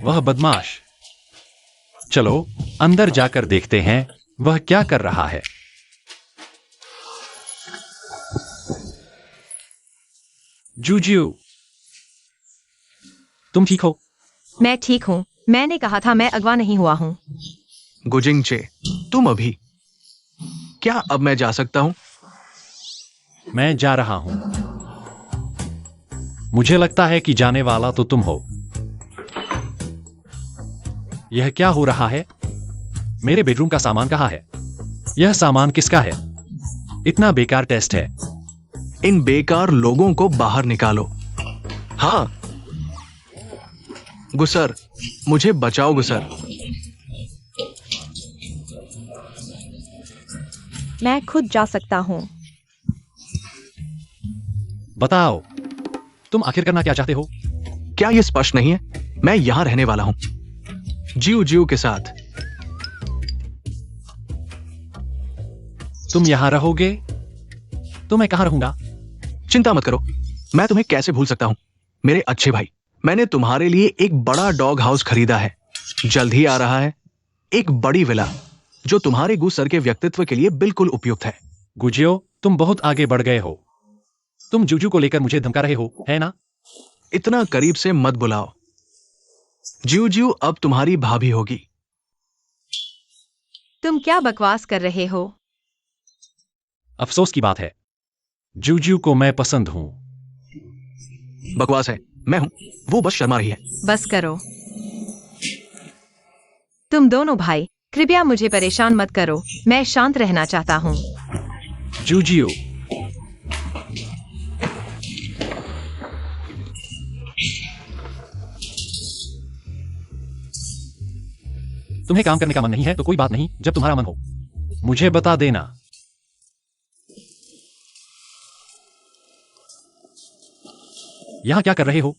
वह बदमाश। चलो अंदर जाकर देखते हैं वह क्या कर रहा है। जूजियो, तुम ठीक हो? मैं ठीक हूँ। मैंने कहा था मैं अगवा नहीं हुआ हूँ। गुजिंगचे, तुम अभी? क्या अब मैं जा सकता हूं? मैं जा रहा हूं। मुझे लगता है कि जाने वाला तो तुम हो। यह क्या हो रहा है? मेरे बेडरूम का सामान कहाँ है? यह सामान किसका है? इतना बेकार टेस्ट है। इन बेकार लोगों को बाहर निकालो। हाँ, गुसर, मुझे बचाओ गुसर। मैं खुद जा सकता हूँ। बताओ, तुम आखिर करना क्या चाहते हो? क्या यह स्पष्ट नहीं है? मैं यहां रहने वाला हूं, जीव जीव के साथ। तुम यहां रहोगे तो मैं कहां रहूंगा? चिंता मत करो, मैं तुम्हें कैसे भूल सकता हूं, मेरे अच्छे भाई। मैंने तुम्हारे लिए एक बड़ा डॉग हाउस खरीदा है, जल्द ही आ रहा है। एक बड़ी विला जो तुम्हारे गुसर के व्यक्तित्व के लिए बिल्कुल उपयुक्त है। गुजियो, तुम बहुत आगे बढ़ गए हो। तुम जूजू को लेकर मुझे धमका रहे हो, है ना? इतना करीब से मत बुलाओ। जीव जीव अब तुम्हारी भाभी होगी। तुम क्या बकवास कर रहे हो? अफसोस की बात है, जूजू को मैं पसंद हूं। बकवास है, मैं हूं, वो बस शर्मा रही है। बस करो। तुम दोनों भाई कृपया मुझे परेशान मत करो, मैं शांत रहना चाहता हूँ। जूजियो, तुम्हें काम करने का मन नहीं है तो कोई बात नहीं, जब तुम्हारा मन हो मुझे बता देना। यहां क्या कर रहे हो?